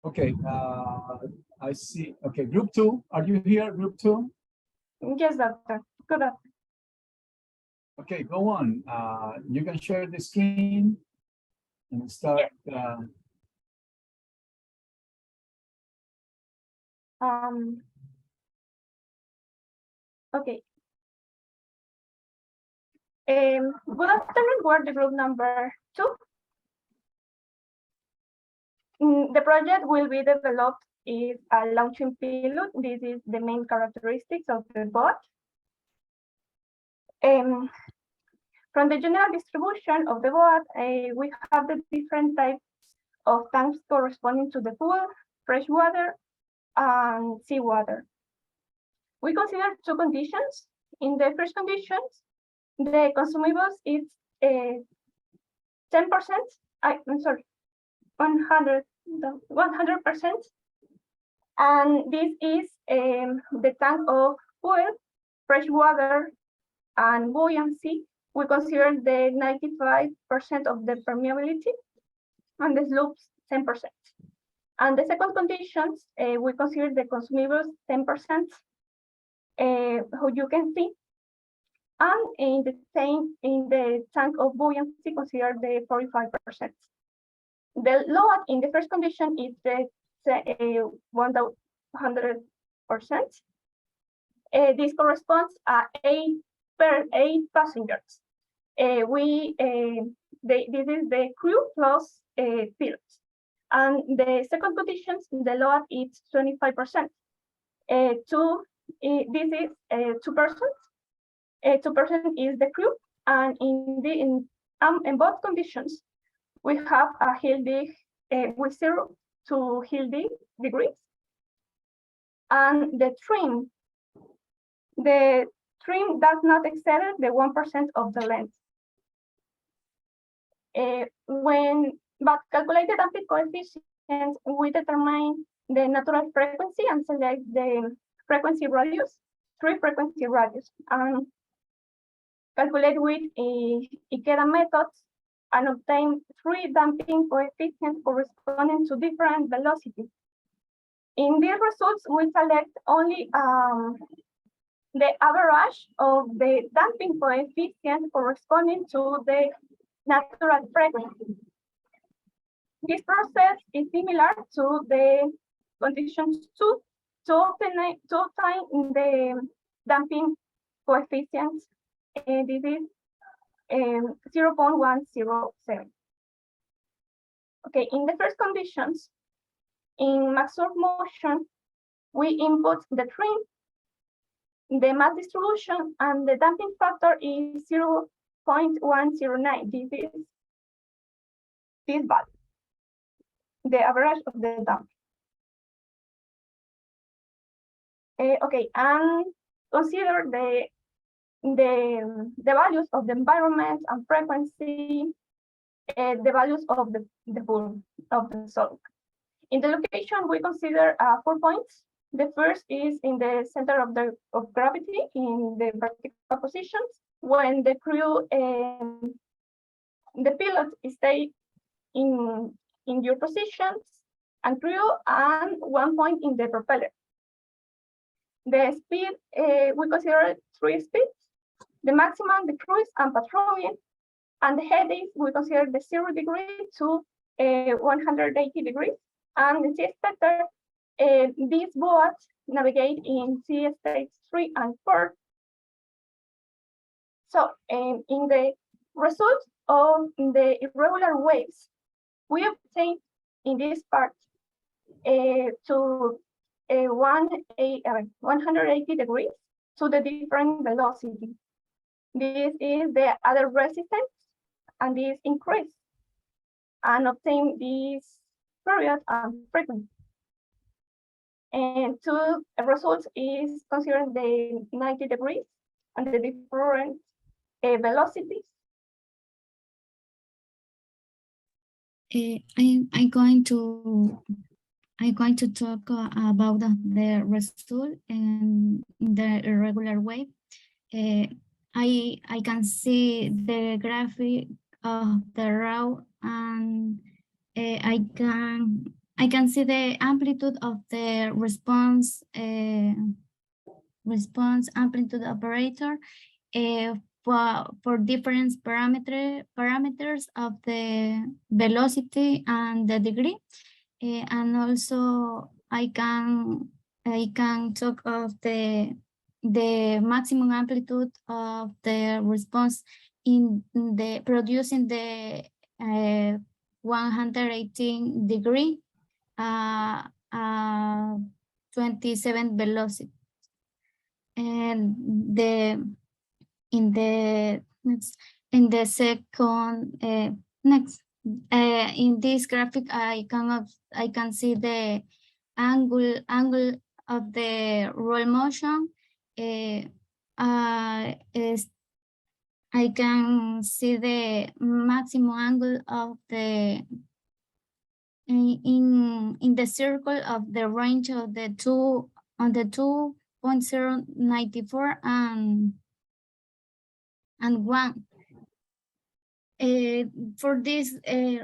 Okay, I see. Okay, group two, are you here, group two? Yes, doctor. Good. Okay, go on. You can share the screen and start. Okay. Good afternoon. We're the group number 2. The project will be developed is a launching pilot. This is the main characteristics of the bot. From the general distribution of the bot, we have the different types of tanks corresponding to the pool, fresh water, and seawater. We consider 2 conditions. In the first conditions, the consumables is 10%. I'm sorry, 100%. And this is the tank of fuel, fresh water, and buoyancy. We consider the 95% of the permeability, and the slopes 10%. And the second conditions, we consider the consumables 10%, who you can see. And in the tank of buoyancy, consider the 45%. The load in the first condition is the 100%. This corresponds to 8 passengers. This is the crew plus pilots. And the second condition, the load is 25%. This is 2 persons. 2% is the crew, and in both conditions, we have a Hildig with 0 to Hildig degrees, and the trim does not exceed the 1% of the length. But calculated damping coefficients, we determine the natural frequency and select the frequency radius, 3 frequency radius, and calculate with Ikeda methods and obtain 3 damping coefficients corresponding to different velocities. In these results, we select only the average of the damping coefficient corresponding to the natural frequency. This process is similar to the conditions 2 to obtain the damping coefficients. This is 0.107. Okay, in the first conditions, in maximum motion, we input the trim, the mass distribution, and the damping factor is 0.109. This is this value, the average of the damp. Okay, and consider the values of the environment and frequency, the values of the pool of the solid. In the location, we consider 4 points. The first is in the center of gravity in the vertical positions, when the crew, the pilot stay in your positions, and crew, and 1 point in the propeller. The speed, we consider 3 speeds. The maximum, the cruise and patrolling, and the headings, we consider the 0 degree to 180 degrees. And the sea specter, these boats navigate in sea states 3 and 4. So in the results of the irregular waves, we obtain in this part to 180 degrees to the different velocity. This is the other resistance, and this increase, and obtain this period and frequency. And two results is considering the 90 degrees and the different velocities. I'm going to talk about the result in the irregular wave. I can see the graphic of the route, and I can I can see the amplitude of the response amplitude operator for different parameters of the velocity and the degree. And also I can talk of the maximum amplitude of the response in the producing the 118 degree 27 velocity. And in the second in this graphic I can see the angle of the roll motion. I can see the maximum angle of the in the circle of the range of the 2.094 and 1. For this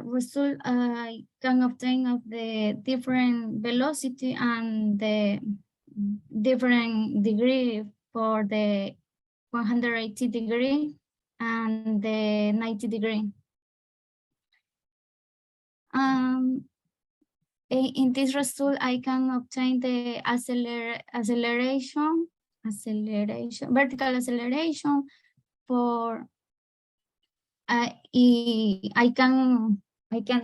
result, I can obtain of the different velocity and the different degree for the 180 degree and the 90 degree. In this result, I can obtain the vertical acceleration for I can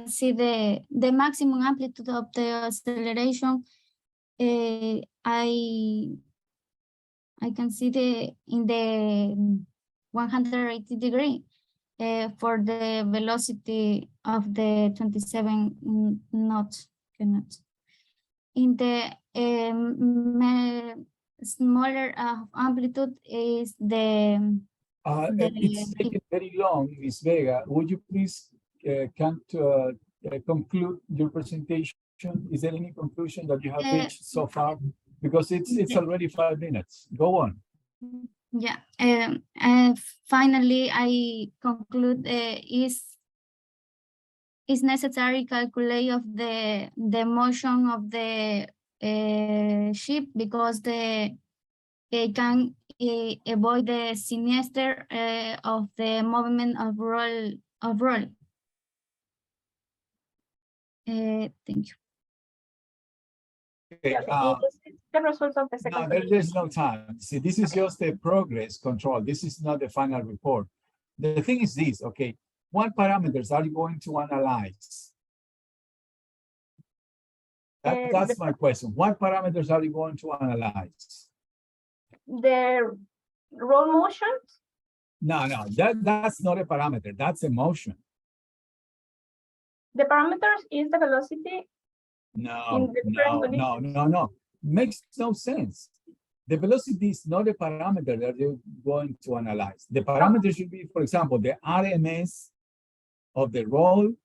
see the maximum amplitude of the acceleration. I can see in the 180 degree for the velocity of the 27 knots. In the smaller amplitude is the It's taking very long, Ms. Vega. Would you please come to conclude your presentation? Is there any conclusion that you have reached so far? Because it's already 5 minutes. Go on. Yeah. Finally, I conclude is necessary calculate of the motion of the ship because it can avoid the sinister of the movement of roll. Thank you. Okay, This is the results of the no, second. there's no time. See, this is just a progress control. This is not the final report. The thing is this, okay, what parameters are you going to analyze? That's my question. What parameters are you going to analyze? The roll motion. No, that's not a parameter. That's a motion. The parameters is the velocity. No. Makes no sense. The velocity is not a parameter that you're going to analyze. The parameter should be, for example, the RMS of the roll,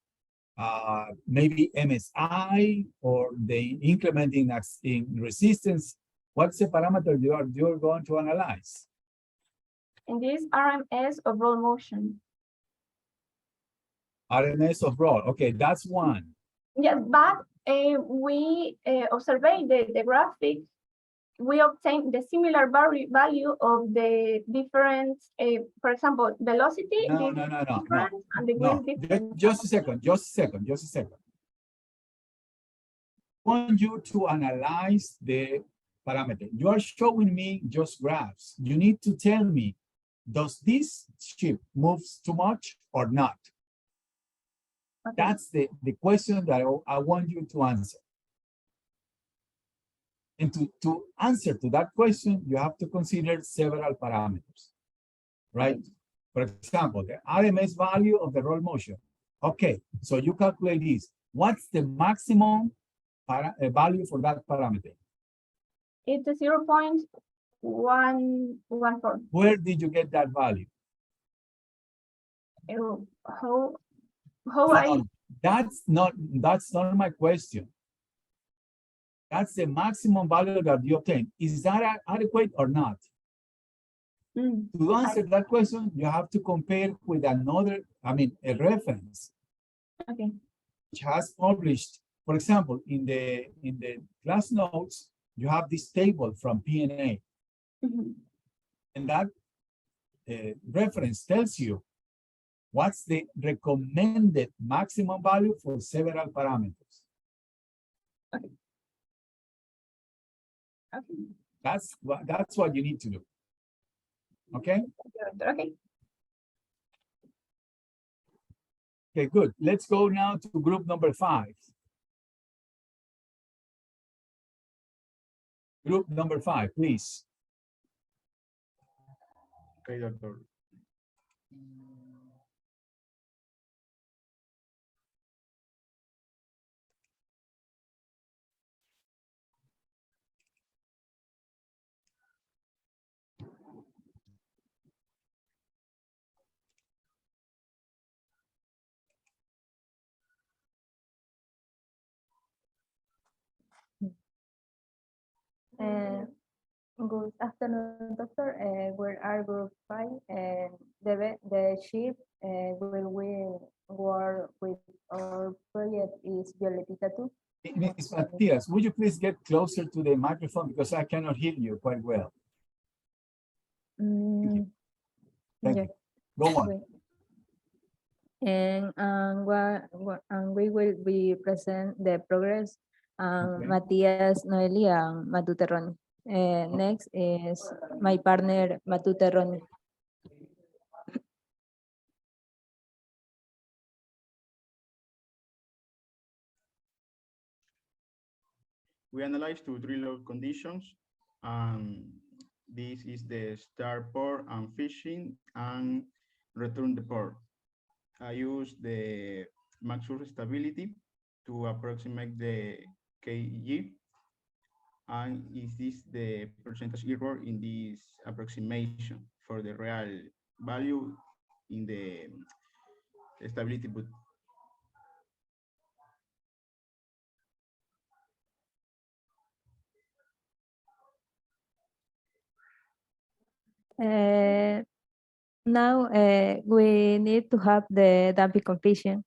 maybe MSI or the increment in resistance. What's the parameter you're going to analyze? And this RMS of roll motion. RMS of roll. Okay, that's one. Yes, but we observe the graphic. We obtain the similar value of the different, for example, velocity. No. And degree different. Just a second. I want you to analyze the parameter. You are showing me just graphs. You need to tell me, does this ship moves too much or not? Okay. That's the question that I want you to answer. And to answer to that question, you have to consider several parameters, right? For example, the RMS value of the roll motion. Okay, so you calculate this. What's the maximum value for that parameter? It's a 0.114. Where did you get that value? That's not my question. That's the maximum value that you obtain. Is that adequate or not? To answer that question, you have to compare with another, a reference. Okay. Which has published For example, in the class notes, you have this table from PNA, Mhm. and that reference tells you what's the recommended maximum value for several parameters. Okay. That's what you need to do. Okay. Okay. Okay, good. Let's go now to group number 5. Group number 5, please. Okay, doctor. Good afternoon, doctor. We are group 5, and the ship will work with our project is Violetita 2. Ms. Matias, would you please get closer to the microphone because I cannot hear you quite well. Mm, Thank yeah. you. Go on. Wait. And we will be present the progress. Okay. Matias Noeli and Matute Ronnie. Next is my partner Matute Ronnie. We analyze 2 drill load conditions. This is the start port and fishing and return the port. I use the maximum stability to approximate the KG. And is this the percentage error in this approximation for the real value in the stability boot? Now we need to have the damping coefficient.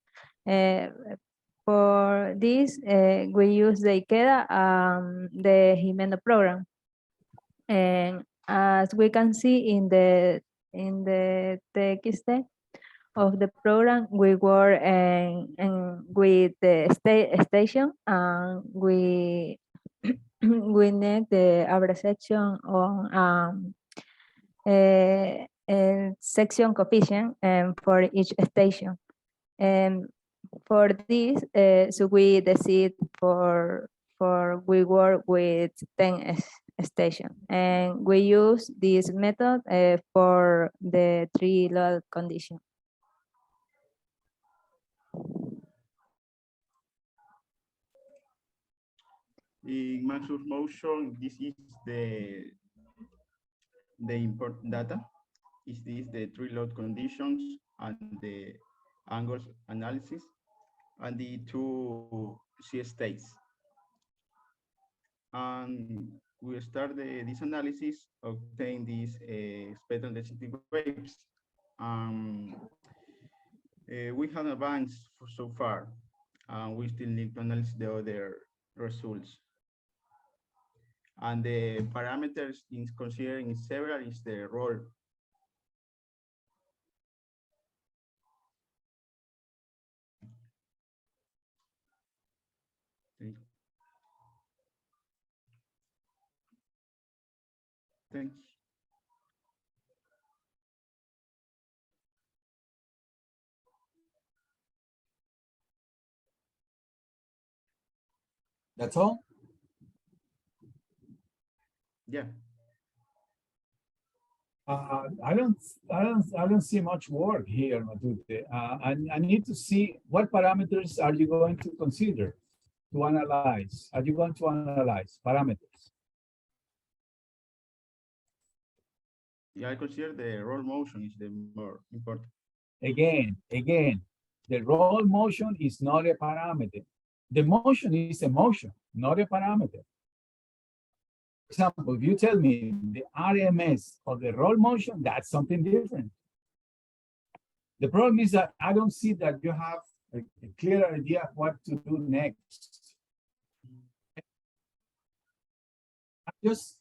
For this, we use the IKEDA, the Jimeno program. And as we can see in the text of the program, we work with the station, and we we need the average section on section coefficient for each station. And for this, so we decide for we work with 10 stations, and we use this method for the 3 load condition. In Maxwell motion, this is the important data. Is this the 3 load conditions and the angles analysis and the 2 C states. And we start this analysis, obtain these spectral density waves. We have advanced so far, and we still need to analyze the other results. And the parameters in considering several is the roll. Thanks. That's all? Yeah. I don't see much work here, Matute. I need to see what parameters are you going to consider to analyze? Are you going to analyze parameters? Yeah, I consider the roll motion is the more important. Again, the roll motion is not a parameter. The motion is a motion, not a parameter. For example, if you tell me the RMS of the roll motion, that's something different. The problem is that I don't see that you have a clear idea of what to do next. Just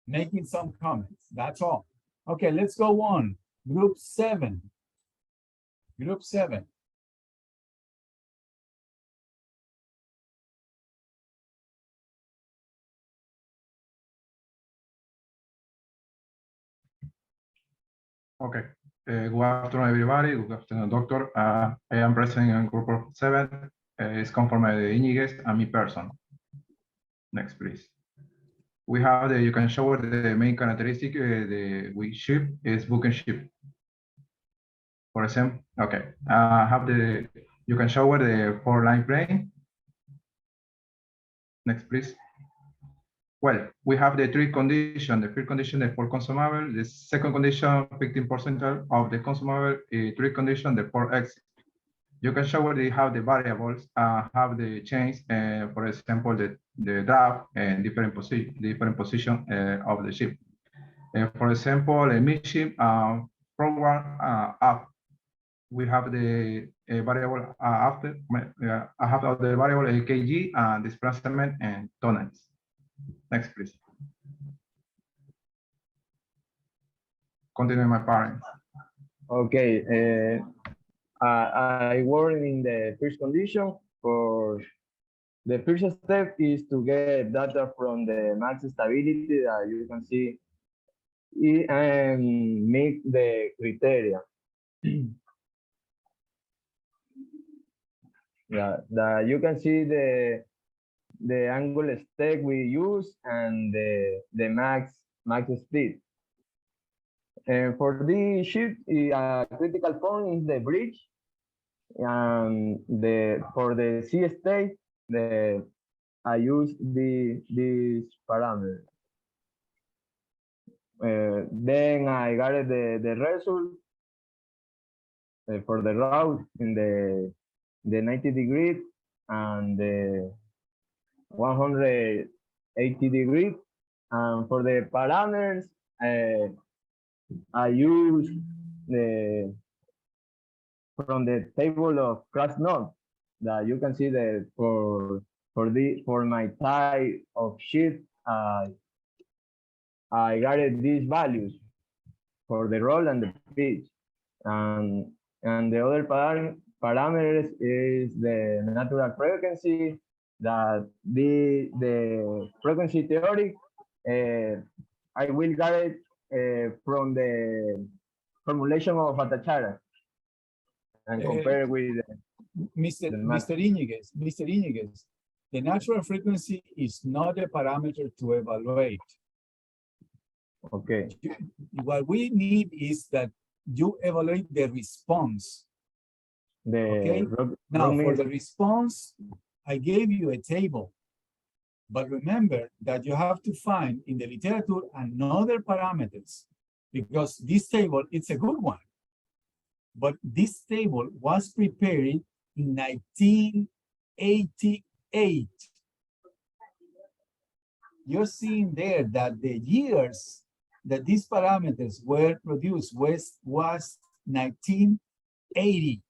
making some comments, that's all. Okay, let's go on. Group 7. Group 7. Okay. Good afternoon, everybody. Good afternoon, doctor. I am present in group of 7. It's Conforme de Iñiguez and me person. Next, please. We have you can show the main characteristic we ship is book and ship. For example, okay. You can show the 4-line plane. Next, please. Well, we have the 3 conditions. The first condition, the 4 consumable. The second condition, 15% of the consumable. 3 condition, the 4x. You can show where they have the variables, have the change, for example, the draft and different position of the ship. For example, a midship program up. We have the variable after. I have the variable kg and displacement and tonnage. Next, please. Continue my parent. Okay, I work in the first condition. For the first step is to get data from the max stability that you can see and make the criteria. Yeah, that you can see the angle stack we use and the max speed. And for this ship, a critical point is the bridge. And for the sea state, I use this parameter. Then I got the result for the route in the 90 degrees and the 180 degrees. And for the parameters, I use from the table of crash node that you can see that for my type of ship, I got these values for the roll and the pitch, and the other parameters is the natural frequency, that the frequency theory. I will get it from the formulation of Atachara and compare with Mr. Iñiguez, the natural frequency is not a parameter to evaluate. okay. What we need is that you evaluate the response. Okay. Now, for the response, I gave you a table. But remember that you have to find in the literature another parameters, because this table, it's a good one. But this table was prepared in 1988. You're seeing there that the years that these parameters were produced was 1980.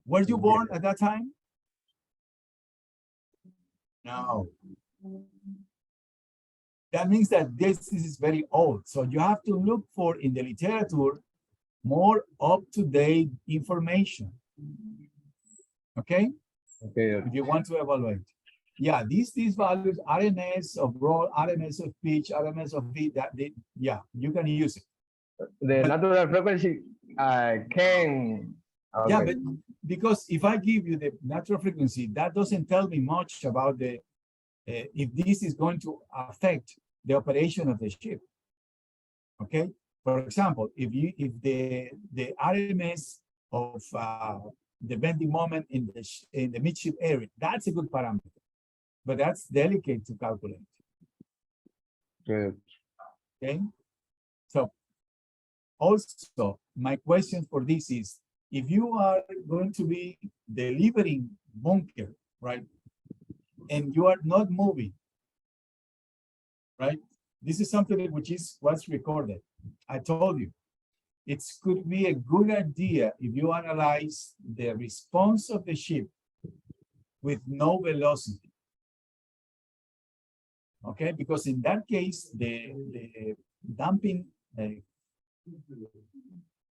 Were you born at that time? No. That means that this is very old. So you have to look for in the literature more up-to-date information. Okay? Okay. If you want to evaluate. Yeah, these values, RMS of roll, RMS of pitch, RMS of beat, yeah, you can use it. The natural frequency can. Okay. Yeah, but because if I give you the natural frequency, that doesn't tell me much about the if this is going to affect the operation of the ship. Okay, for example, if the RMS of the bending moment in the midship area, that's a good parameter, but that's delicate to calculate. Good. Okay, so also my question for this is, if you are going to be delivering bunker, right, and you are not moving, right? This is something which was recorded. I told you, it could be a good idea if you analyze the response of the ship with no velocity. Okay, because in that case, the damping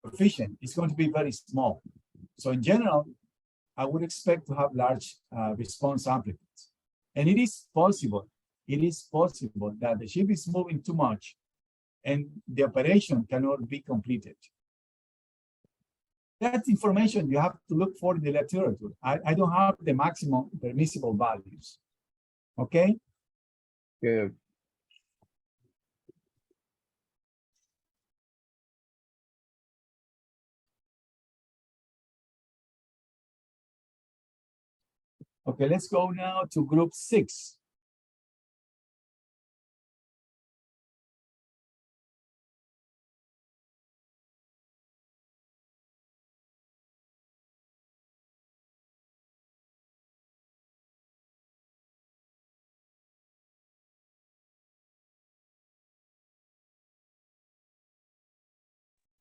coefficient is going to be very small. So in general, I would expect to have large response amplitudes. And it is possible that the ship is moving too much and the operation cannot be completed. That's information you have to look for in the literature. I don't have the maximum permissible values. Okay? Okay. Okay, let's go now to group 6.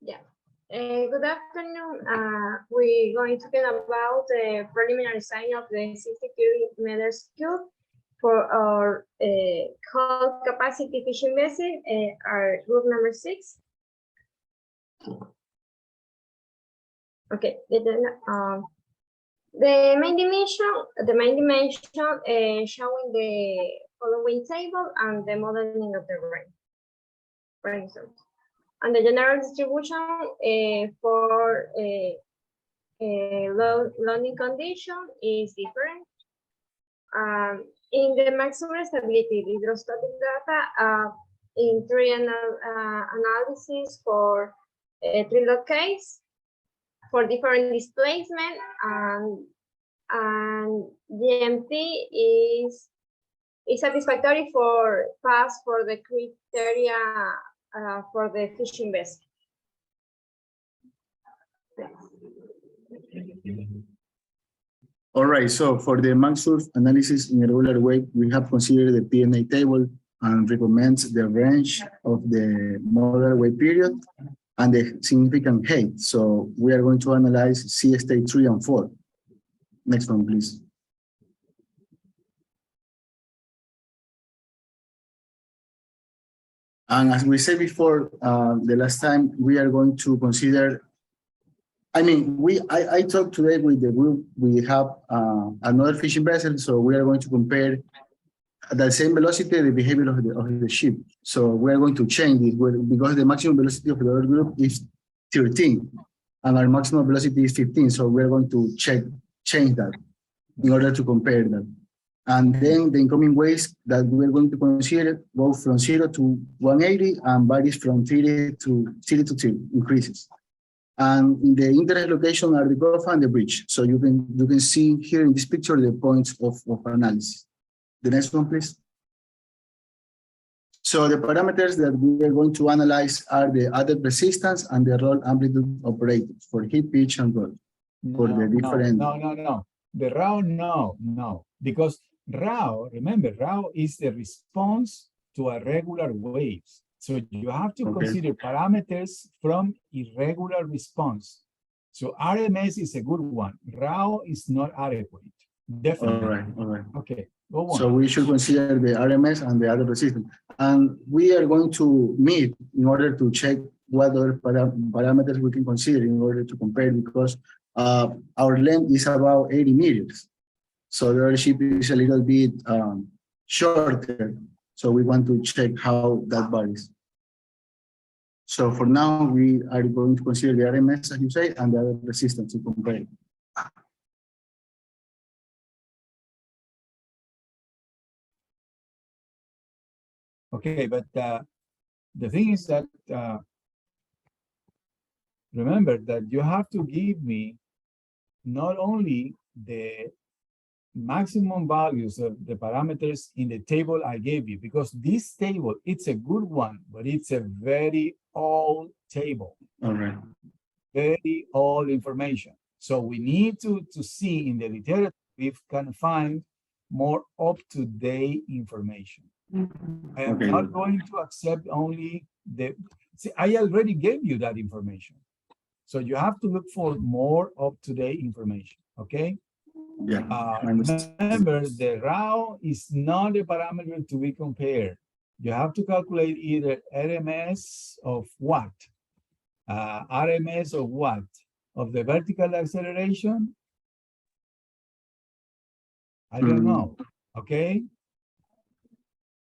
Yeah. Good afternoon. We're going to talk about the preliminary design of the 60 cubic meters cube for our hull capacity fishing vessel, our group number 6. Okay. The main dimension showing the following table and the modeling of the range. And the general distribution for loading condition is different. In the maximum stability hydrostatic data, in 3 analysis for 3 load case for different displacement, and GMT is satisfactory for pass for the criteria for the fishing vessel. All right, so for the Maxwell analysis in a regular way, we have considered the PNA table and recommends the range of the model weight period and the significant height. So we are going to analyze sea state 3 and 4. Next one, please. And as we said before, the last time, we are going to consider, I talked today with the group, we have another fishing vessel, so we are going to compare at the same velocity, the behavior of the ship. So we are going to change this because the maximum velocity of the other group is 13, and our maximum velocity is 15. So we are going to change that in order to compare that. And then the incoming waves that we're going to consider go from 0 to 180 and varies from 30 to 0 increases. And in the interest location are the Gulf and the bridge. So you can see here in this picture the points of analysis. The next one, please. So the parameters that we are going to analyze are the added resistance and the roll amplitude operators for heat, pitch, and roll. For the different. No. The RAW, no. Because RAW, remember, RAW is the response to irregular waves. So you have to consider parameters from irregular response. So RMS is a good one. RAW is not adequate. Definitely. All right. Okay, go on. So we should consider the RMS and the other resistance. And we are going to meet in order to check what other parameters we can consider in order to compare, because our length is about 80 meters. So the other ship is a little bit shorter. So we want to check how that varies. So for now, we are going to consider the RMS, as you say, and the other resistance to compare. Okay, but the thing is that remember that you have to give me not only the maximum values of the parameters in the table I gave you, because this table, it's a good one, but it's a very old table. All right. Very old information. So we need to see in the literature if we can find more up-to-date information. I am not going to accept only the, see, I already gave you that information. So you have to look for more up-to-date information, okay? Yeah. my mistake. Remember, the RAW is not a parameter to be compared. You have to calculate either RMS of what? RMS of what? Of the vertical acceleration? I don't know, okay?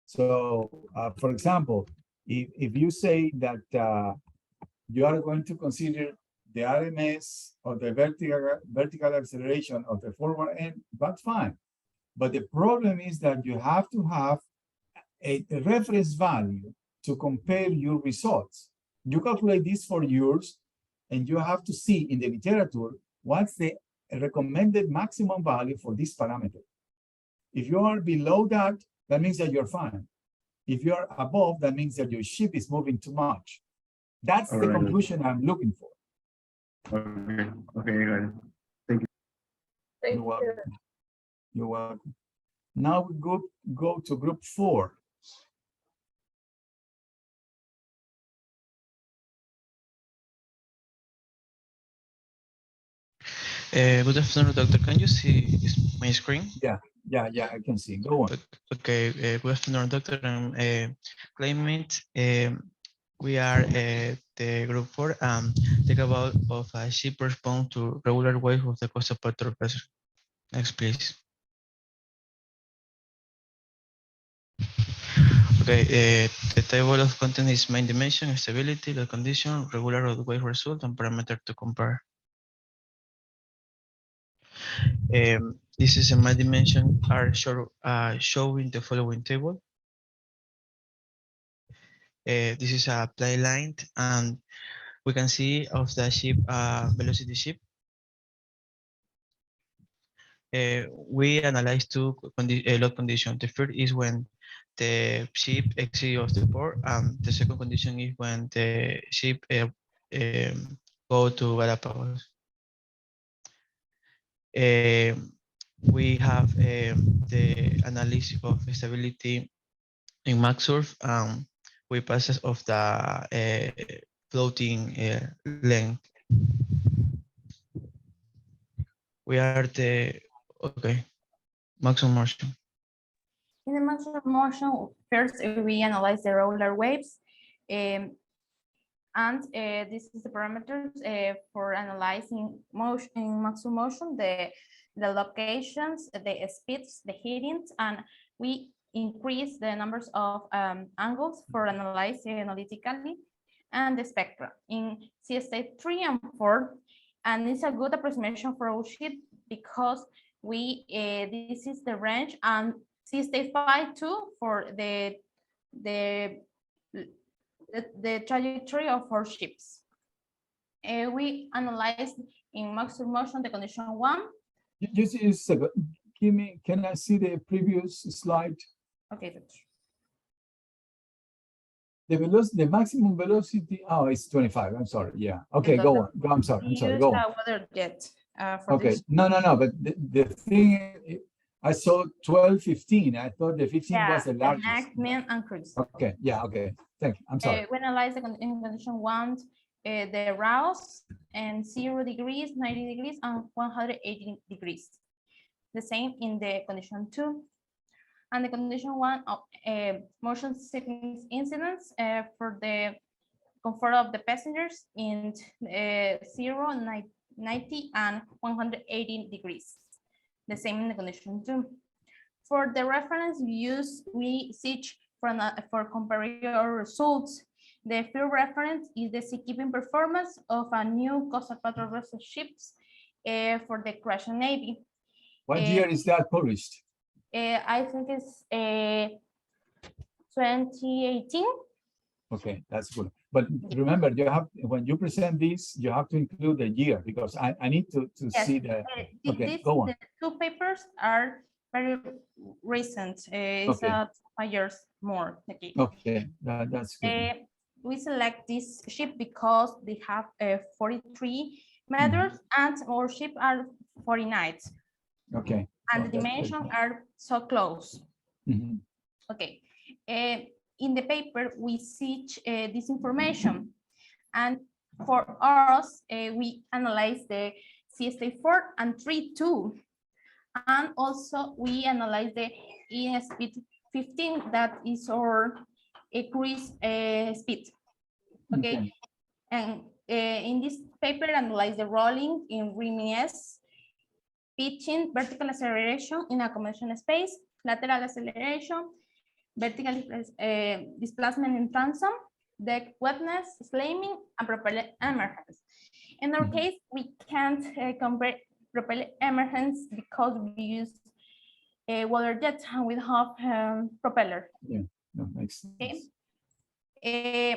So, for example, if you say that you are going to consider the RMS of the vertical acceleration of the forward end, that's fine. But the problem is that you have to have a reference value to compare your results. You calculate this for yours, and you have to see in the literature what's the recommended maximum value for this parameter. If you are below that, that means that you're fine. If you're above, that means that your ship is moving too much. That's the Alright. conclusion I'm looking for. Okay, okay, got it. Thank You're you. welcome. You're welcome. Now we go to group 4. Good afternoon, doctor. Can you see my screen? Yeah, I can see. Go on. Okay, good afternoon, doctor. I'm Clement. We are the group 4. Think about of a ship response to regular wave of the coastal patrol vessel. Next, please. Okay, the table of content is main dimension, stability, load condition, regular road wave result, and parameter to compare. This is a main dimension are showing the following table. This is a play line, and we can see of the ship velocity ship. We analyze two load conditions. The first is when the ship exits of the port, and the second condition is when the ship go to Galapagos. We have the analysis of stability in MaxSurf. We passes of the floating length. We are the okay maximum motion. In the maximum motion, first we analyze the roller waves, and this is the parameters for analyzing motion in maximum motion, the locations, the speeds, the heatings, and we increase the numbers of angles for analyzing analytically, and the spectra in sea state 3 and 4. And it's a good approximation for our sheet because we this is the range, and sea state 5 too for the trajectory of our ships. We analyzed in maximum motion the condition 1. Just a second. Can I see the previous slide? Okay, doctor. The velocity, the maximum velocity. Oh, it's 25. I'm sorry. Yeah. Okay, go on. I'm sorry. Go on. Weather jet for Okay. this. No. But the thing, I saw 12, 15. I thought the 15 was the largest. Maximum and cruise. Okay. Yeah. Okay. Thank you. I'm sorry. We analyze in condition 1, the rouse and 0 degrees, 90 degrees, and 180 degrees. The same in the condition 2. And the condition 1 of motion sickness incidents for the comfort of the passengers in 0, 90, and 180 degrees. The same in the condition 2. For the reference we search for comparing our results. The first reference is the seakeeping performance of a new coastal patrol vessel ships for the Croatian Navy. What year is that published? I think it's 2018. Okay, that's good. But remember, you have, when you present this, you have to include the year because I need to Yes. see the. Okay, go on. The two papers are very recent. It's Okay. 5 years more. Okay. Okay, that's good. We select this ship because they have 43 meters and our ship are 49. Okay. And so the that's dimensions good. are so close. Mhm. Okay. In the paper, we search this information. And for us, we analyze the CSA 4 and 3 too. And also we analyze the speed 15, that is our cruise speed. Okay. And in this paper, analyze the rolling in reminiscence, pitching, vertical acceleration in accommodation space, lateral acceleration, vertical displacement in transom, deck wetness, slamming, and propeller emergence. In our case, we can't compare propeller emergence because we use a water jet and we have propeller. Yeah, that makes sense. Okay.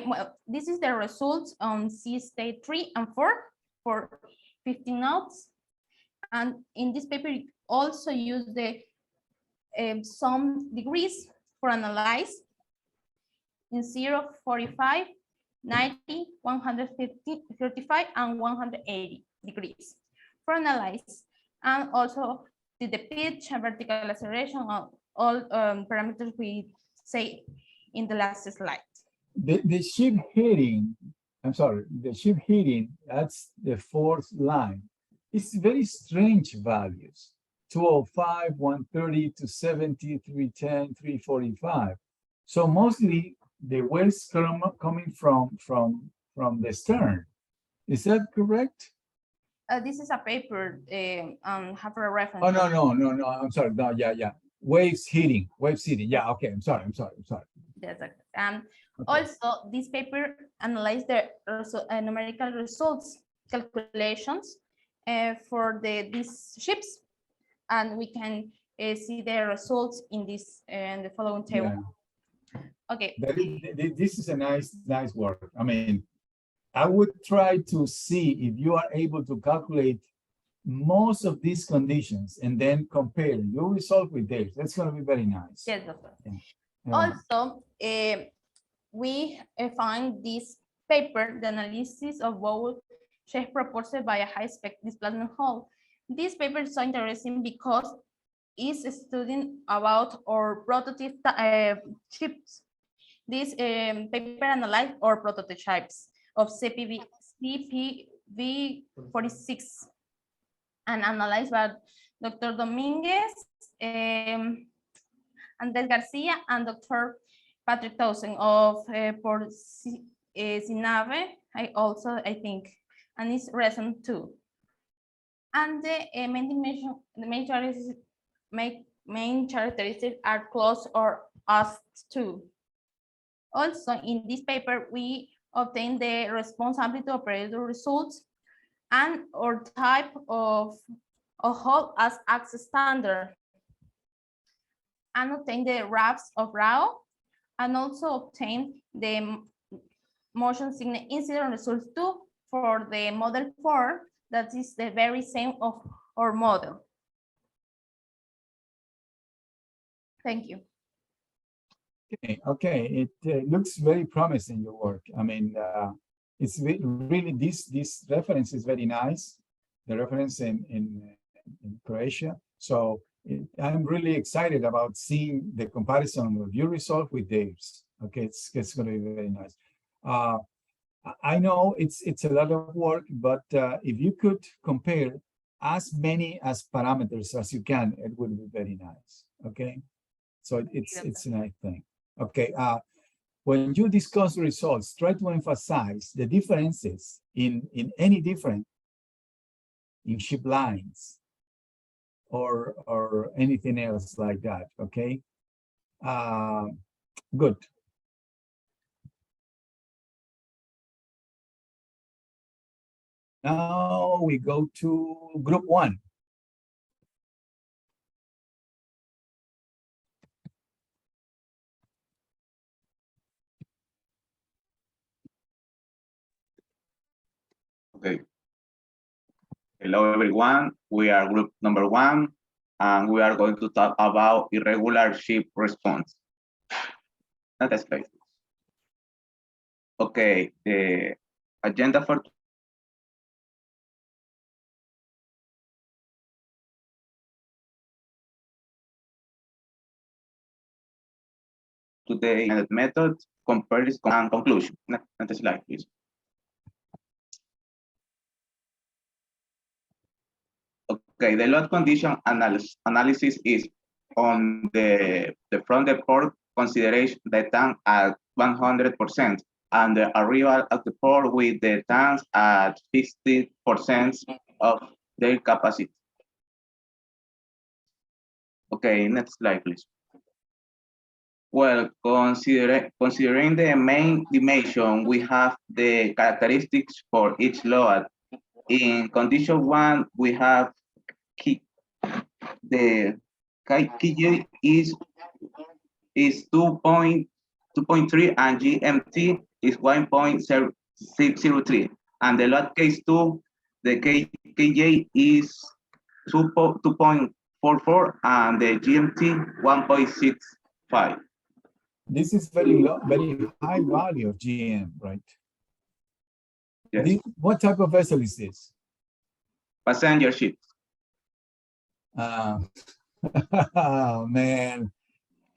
Well, this is the results on sea state 3 and 4 for 15 knots. And in this paper, you also use the some degrees for analyze in 0, 45, 90, 150, 35, and 180 degrees for analyze. And also the pitch and vertical acceleration, all parameters we say in the last slide. The ship hitting, I'm sorry, the ship hitting, that's the fourth line. It's very strange values. 205, 130, 270, 310, 345. So mostly the waves coming from the stern. Is that correct? This is a paper have a reference. Oh, no, I'm sorry. No, yeah. Waves hitting. Yeah, okay, I'm sorry. That's okay. Also, this paper analyzed the numerical results calculations for these ships, and we can see the results in this in the following table. Yeah. Okay. This is a nice work. I mean, I would try to see if you are able to calculate most of these conditions and then compare your result with theirs. That's going to be very nice. Yes, doctor. Yeah. Also, we find this paper, the analysis of both shape proposed by a high-spec displacement hull. This paper is so interesting because it's studying about our prototype ships. This paper analyzed our prototypes of CPV-46 and analyzed by Dr. Dominguez, Andres Garcia, and Dr. Patrick Towson of Port Sinave, I think, and it's recent too. And the main characteristics are close or asked to. Also, in this paper, we obtain the response amplitude operator results and or type of hull as access standard, and obtain the RAFs of RAO, and also obtain the motion signal incident results too for the model 4, that is the very same of our model. Thank you. Okay. It looks very promising, your work. I mean, it's really this reference is very nice. The reference in Croatia. So I'm really excited about seeing the comparison of your result with theirs. Okay, it's going to be very nice. I know it's a lot of work, but if you could compare as many as parameters as you can, it would be very nice. Okay, so it's a nice thing. Okay, when you discuss the results, try to emphasize the differences in any different in ship lines or anything else like that. Okay, good. Now we go to group 1. Okay. Hello, everyone. We are group number 1, and we are going to talk about irregular ship response. Next slide. Okay, the agenda for today method, comparison, and conclusion. Next slide, please. Okay, the load condition analysis is on the front the port consideration the tank at 100% and the arrival at the port with the tanks at 50% of their capacity. Okay, next slide, please. Well, considering the main dimension, we have the characteristics for each load. In condition 1, we have the KJ is 2.3 and GMT is 1.603. And the load case 2, the KJ is 2.44 and the GMT 1.65. This is very low, very high value of GM, right? Yes. What type of vessel is this? Passenger ship. Oh, man.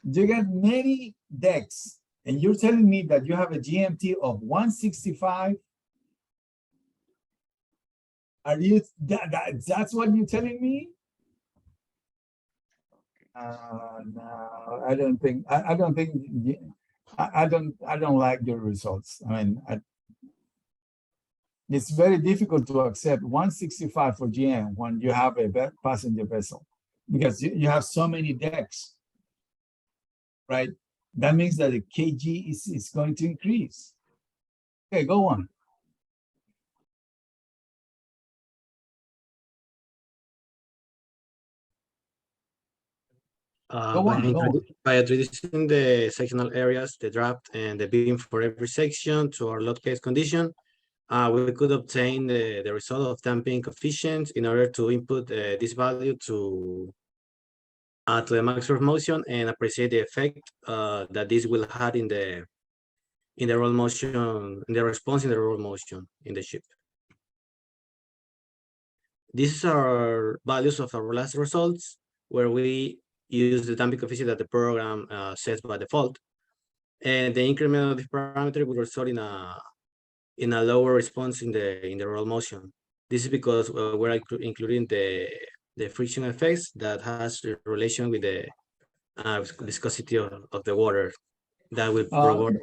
You got many decks, and you're telling me that you have a GMT of 165? Are you that's what you're telling me? No, I don't think I don't like your results. I mean, it's very difficult to accept 165 for GM when you have a passenger vessel, because you have so many decks, right? That means that the KG is going to increase. Okay, go on. By introducing the sectional areas, the draft, and the beam for every section to our load case condition, we could obtain the result of damping coefficients in order to input this value to the maximum motion and appreciate the effect that this will have in the roll motion, in the response in the roll motion in the ship. These are values of our last results, where we use the damping coefficient that the program sets by default, and the increment of this parameter will result in a lower response in the roll motion. This is because we're including the friction effects that has a relation with the viscosity of the water that will provide.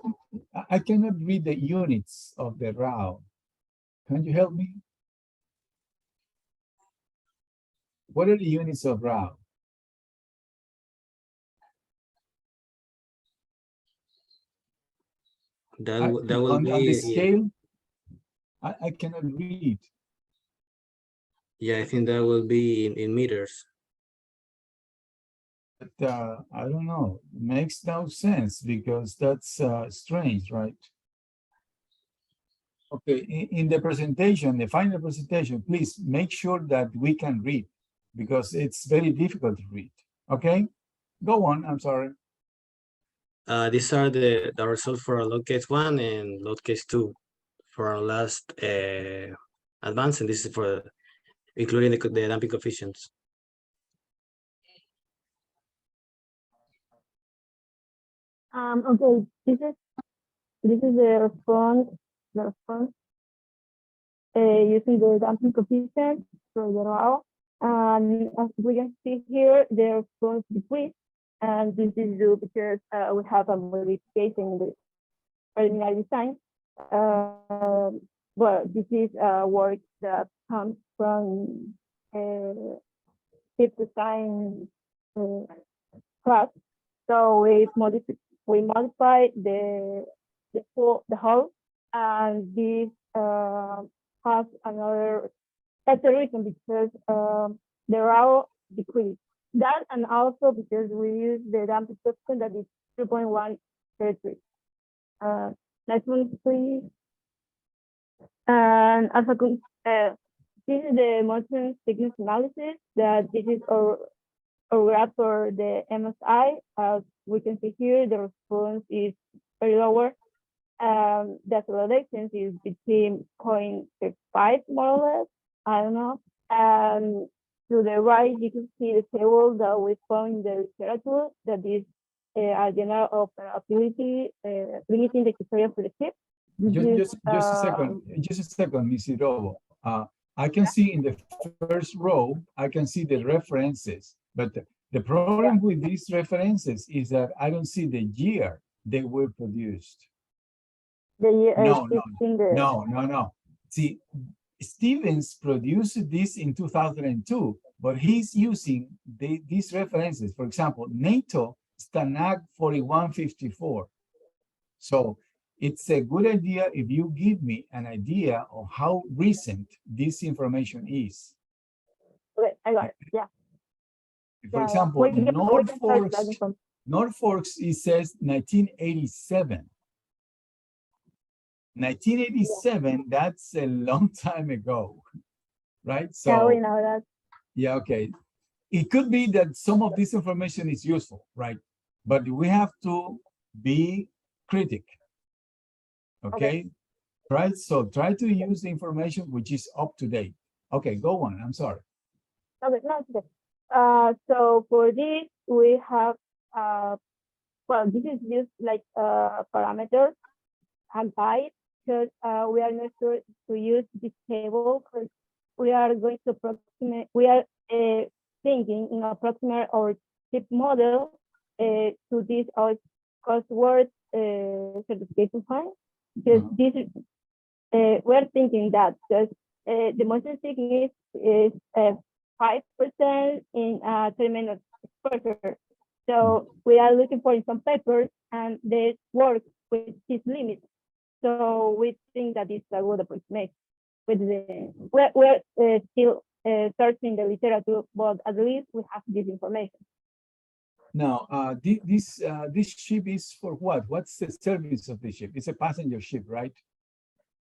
I cannot read the units of the RAW. Can you help me? What are the units of RAW? That will on be the scale. I cannot read. Yeah, I think that will be in meters. But I don't know. It makes no sense, because that's strange, right? Okay, in the presentation, the final presentation, please make sure that we can read, because it's very difficult to read. Okay, go on. I'm sorry. These are the results for load case 1 and load case 2 for our last advance, and this is for including the damping coefficients. Okay, this is the response using the damping coefficient for the RAW. And as we can see here, the response decreased, and this is due because we have a modification in the preliminary design. Well, this is work that comes from ship design class. So we modify the hull, and this has another. That's the reason, because the RAW decreased. That, and also because we use the damping coefficient that is 2.133. Next one, please. And as a this is the motion sickness analysis. That this is our graph for the MSI. As we can see here, the response is very lower. The acceleration is between 0.5 more or less. I don't know. And to the right, you can see the table that we found in the literature, that is a general operability, limiting the criteria for the ship. Just a second, Ms. Irobo. I can see in the first row, I can see the references, but the problem with these references is that I don't see the year they were produced. The year No, it's in the No. See, Stevens produced this in 2002, but he's using these references. For example, NATO Stanag 4154. So it's a good idea if you give me an idea of how recent this information is. Okay, I got it. Yeah. For Yeah, example, we can search that info. Norfolk's, it says 1987. 1987, that's a long time ago, right? Yeah, we So, know that. yeah, okay. It could be that some of this information is useful, right? But we have to be critic, okay? Right, so try to use the information which is up to date. Okay, go on, I'm sorry. Okay, no, it's okay. So for this, we have, well, this is just like parameters and guide, because we are not sure to use this table because we are going to approximate, we are thinking in approximate our chip model to this our cost word certification fine. Because this is, we're thinking that because the motion sickness is 5% in terminal exposure. So we are looking for some papers and they work with this limit. So we think that it's a good approximation. With the, we're still searching the literature, but at least we have this information. Now, this ship is for what? What's the service of the ship? It's a passenger ship, right?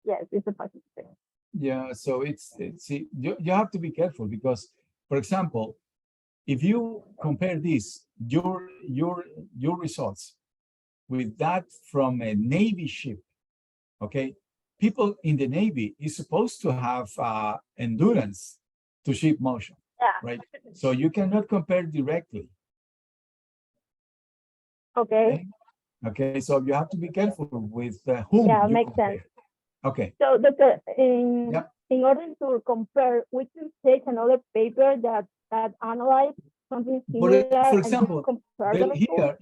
Yes, it's a passenger ship. Yeah, so it's you have to be careful because, for example, if you compare this, your results with that from a Navy ship, okay? People in the Navy is supposed to have endurance to ship motion, right? So you cannot compare directly. Okay. Okay, so you have to be careful with whom Yeah, you makes compare. sense. Okay. So in order to compare, we can take another paper that analyze something similar. For and just example, compare them to-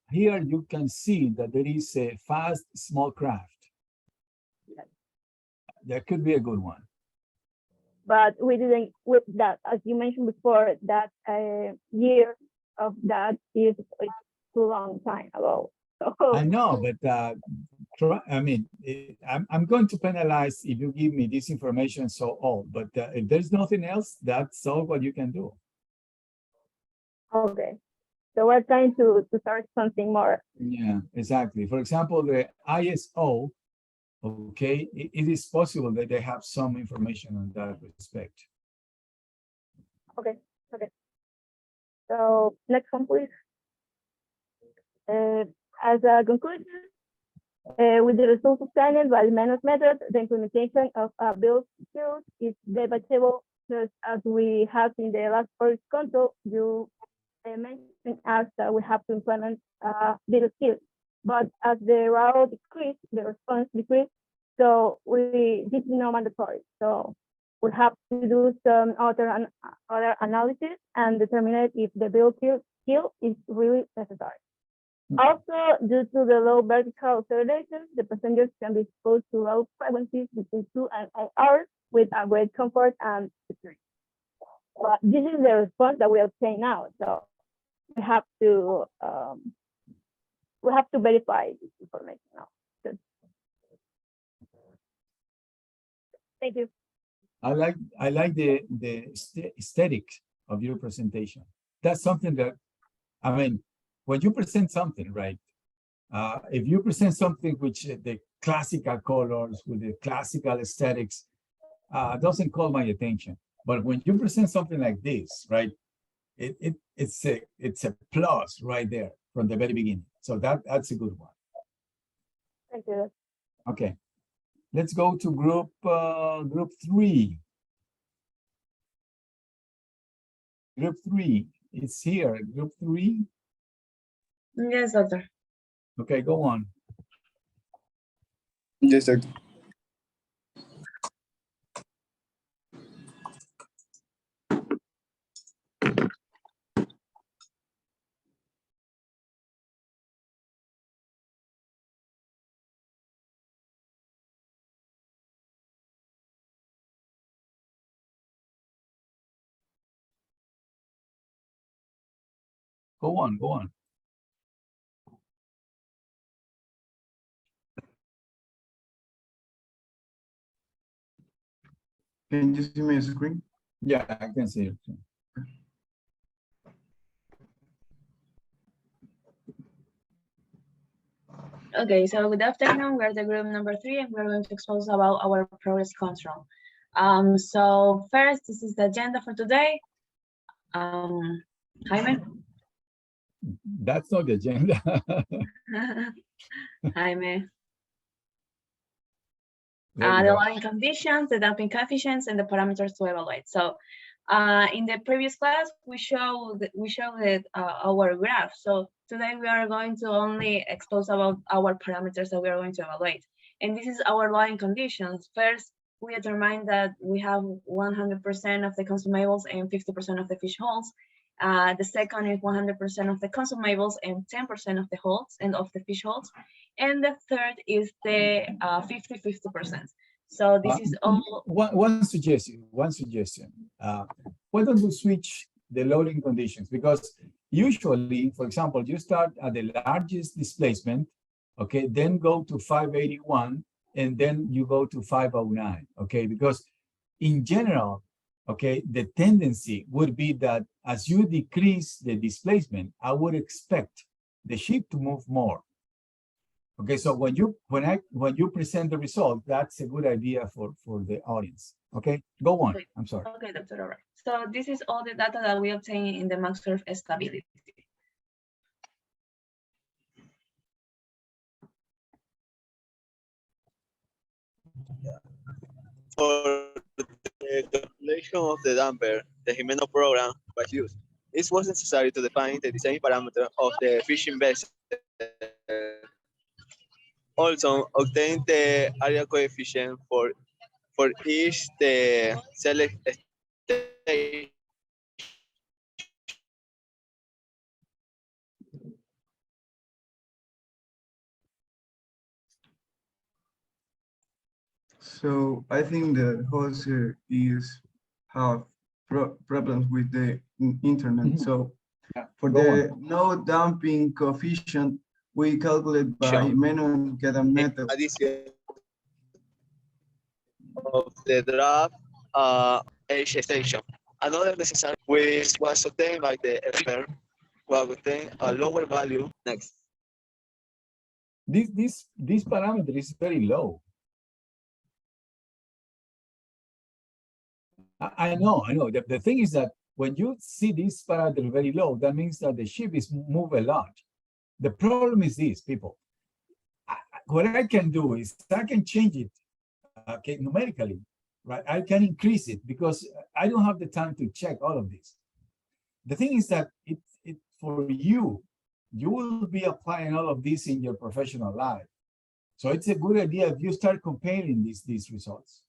here you can see that there is a fast small craft. That could be a good one. But we didn't with that, as you mentioned before, that year of that is too long time ago. So, I know, but I mean, I'm going to penalize if you give me this information so old. But if there's nothing else, that's all what you can do. okay, so we're trying to start something more. Yeah, exactly. For example, the ISO, okay, it is possible that they have some information on that respect. Okay. So next one, please. As a conclusion, with the results obtained by the Manos method, the implementation of build skills is debatable, because as we have in the last first control, you mentioned us that we have to implement build skills. But as the route decreased, the response decreased, so this is not mandatory. So we have to do some other analysis and determine if the build skill is really necessary. Also, due to the low vertical acceleration, the passengers can be exposed to low frequencies between 2 and 8 hours with a great comfort and security. But this is the response that we obtain now. So we have to verify this information now. Good. Thank you. I like the aesthetic of your presentation. That's something that, I mean, when you present something, right? If you present something which the classical colors with the classical aesthetics doesn't call my attention. But when you present something like this, right? It's a plus right there from the very beginning. So that's a good one. Thank you. Okay, let's go to group 3. Group 3, it's here. Group 3. Yes, doctor. Okay, go on. Yes, doctor. Go on, go on. Can you see my screen? Yeah, I can see it. Okay, so good afternoon. We're the group number 3, and we're going to expose about our progress control. So first, this is the agenda for today. Jaime. That's not the agenda. Jaime. There you The go. line conditions, the damping coefficients, and the parameters to evaluate. So in the previous class, we showed our graph. So today we are going to only expose about our parameters that we are going to evaluate. And this is our line conditions. First, we determine that we have 100% of the consumables and 50% of the fish holds. The second is 100% of the consumables and 10% of the holds and of the fish holds. And the third is the 50-50%. So this is all. One suggestion. Why don't you switch the loading conditions? Because usually, for example, you start at the largest displacement, okay, then go to 581, and then you go to 509, okay? Because in general, okay, the tendency would be that as you decrease the displacement, I would expect the ship to move more. Okay, so when you present the result, that's a good idea for the audience. Okay, go on. Okay. I'm sorry. Okay, Dr. All right. So this is all the data that we obtain in the MaxSurf stability. For the calculation of the damper, the Jimeno program was used. It was necessary to define the design parameter of the fishing vessel. Also, obtain the area coefficient for each the select stage. So I think the host is have problems with the internet. So for the no damping coefficient, we calculate by Meno-Queda method. Addition of the draft H station. Another necessary which was obtained by the expert will obtain a lower value next. This parameter is very low. I know. The thing is that when you see this parameter very low, that means that the ship is move a lot. The problem is this, people. What I can do is I can change it, okay, numerically, right? I can increase it because I don't have the time to check all of this. The thing is that for you will be applying all of this in your professional life. So it's a good idea if you start comparing these results.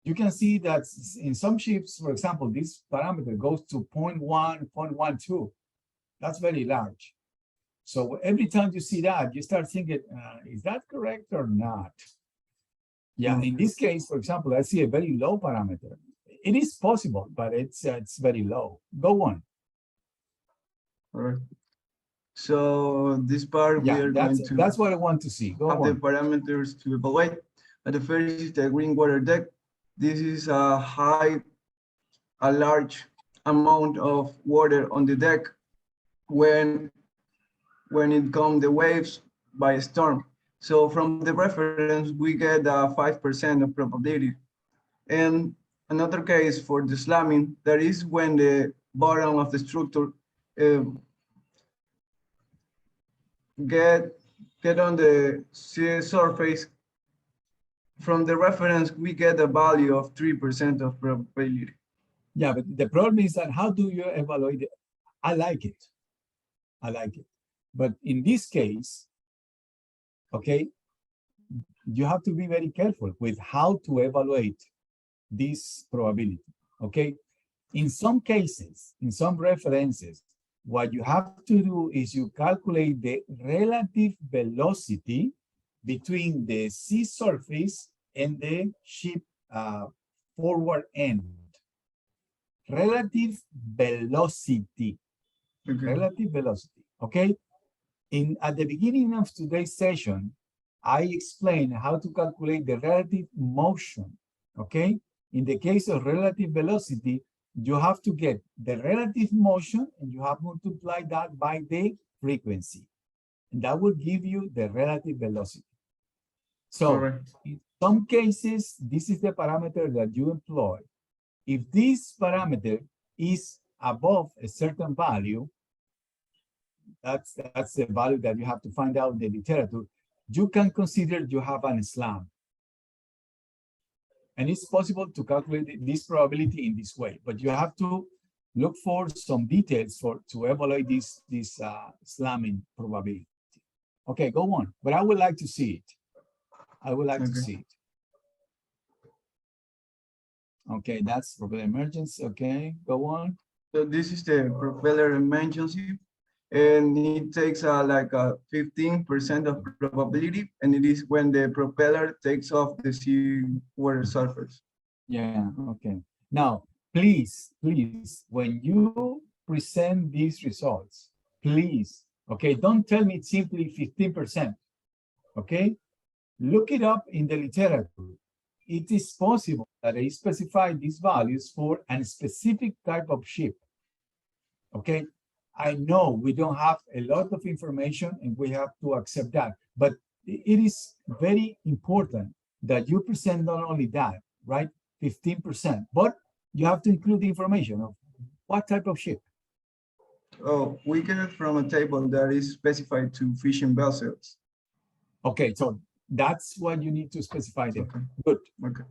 You can see that in some ships, for example, this parameter goes to 0.1, 0.12. That's very large. So every time you see that, you start thinking, is that correct or not? Yeah, in this case, for example, I see a very low parameter. It is possible, but it's very low. Go on. All right. So this part Yeah, we are going to. That's what I want to see. Go have on. the parameters to evaluate. The first is the green water depth. This is a large amount of water on the deck when it comes the waves by storm. So from the reference, we get 5% of probability. And another case for the slamming, that is when the bottom of the structure get on the sea surface. From the reference, we get a value of 3% of probability. Yeah, but the problem is that how do you evaluate it? I like it. But in this case, okay, you have to be very careful with how to evaluate this probability, okay? In some cases, in some references, what you have to do is you calculate the relative velocity between the sea surface and the ship forward end. Relative velocity. Relative velocity, okay? At the beginning of today's session, I explained how to calculate the relative motion, okay? In the case of relative velocity, you have to get the relative motion and you have to multiply that by the frequency. And that will give you the relative velocity. So in some cases, this is the parameter that you employ. If this parameter is above a certain value, that's the value that you have to find out in the literature, you can consider you have an slam. And it's possible to calculate this probability in this way, but you have to look for some details to evaluate this slamming probability. Okay, go on, but I would like to see it. I would like to see it. Okay, that's propeller emergency. Okay, go on. So this is the propeller emergency, and it takes like a 15% of probability, and it is when the propeller takes off the seawater surface. Yeah, okay. Now, please, when you present these results, please, okay, don't tell me it's simply 15%, okay? Look it up in the literature. It is possible that they specify these values for a specific type of ship, okay? I know we don't have a lot of information and we have to accept that, but it is very important that you present not only that, right? 15%, but you have to include the information of what type of ship. Oh, we get it from a table that is specified to fishing vessels. Okay, so that's what you need to specify there. Okay. Good. Okay.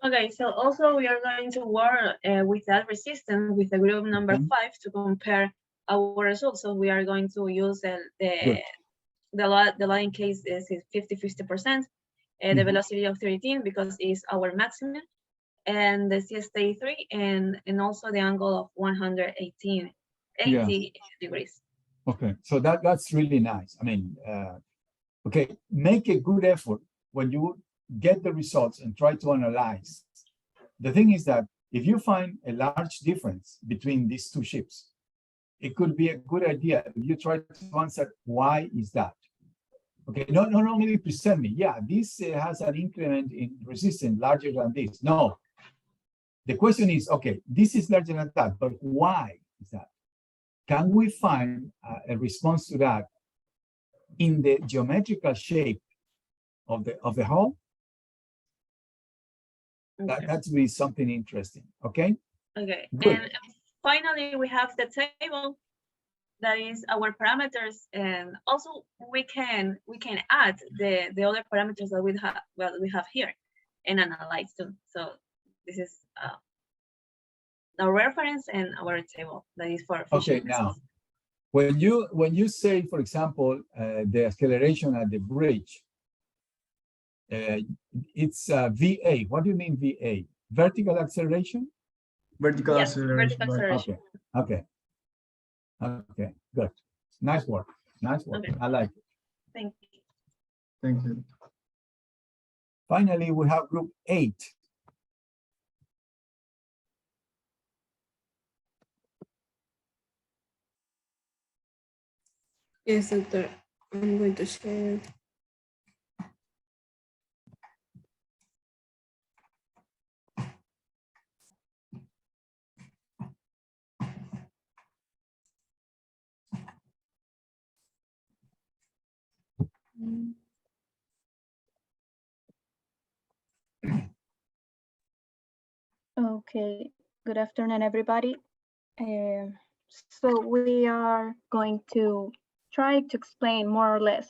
Okay, so also we are going to work with that resistance with the group number 5 to compare our results. So we are going to use the law in case is 50-50%, the velocity of 13 because it's our maximum, and the CST3 and also the angle of 180 degrees. Okay, so that's really nice. I mean, okay, make a good effort when you get the results and try to analyze. The thing is that if you find a large difference between these two ships, it could be a good idea if you try to answer why is that. Okay, not only present me, yeah, this has an increment in resistance larger than this. No, the question is, okay, this is larger than that, but why is that? Can we find a response to that in the geometrical shape of the hull? That's really something interesting. Okay. Okay. Good. And finally, we have the table that is our parameters, and also we can add the other parameters that we have here and analyze too. So this is our reference and our table that is for Okay. Now, when you say, for example, the acceleration at the bridge, it's VA. What do you mean VA? Vertical acceleration? Vertical acceleration. Vertical acceleration. Okay. Okay. Good. Nice work. Nice work. Okay. I like it. Thank you. Thank you. Finally, we have group 8. Yes, doctor. I'm going to share. Okay, good afternoon, everybody. So we are going to try to explain more or less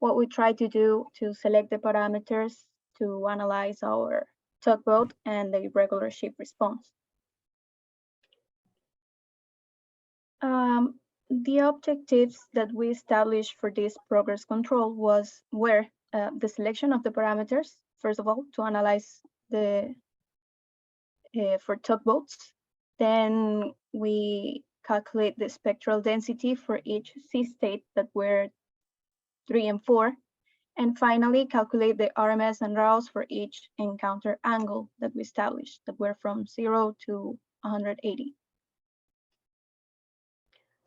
what we try to do to select the parameters to analyze our tugboat and the irregular ship response. The objectives that we established for this progress control were the selection of the parameters, first of all, to analyze for tugboats. Then we calculate the spectral density for each sea state that were 3 and 4. And finally, calculate the RMS and ROUS for each encounter angle that we established that were from 0 to 180.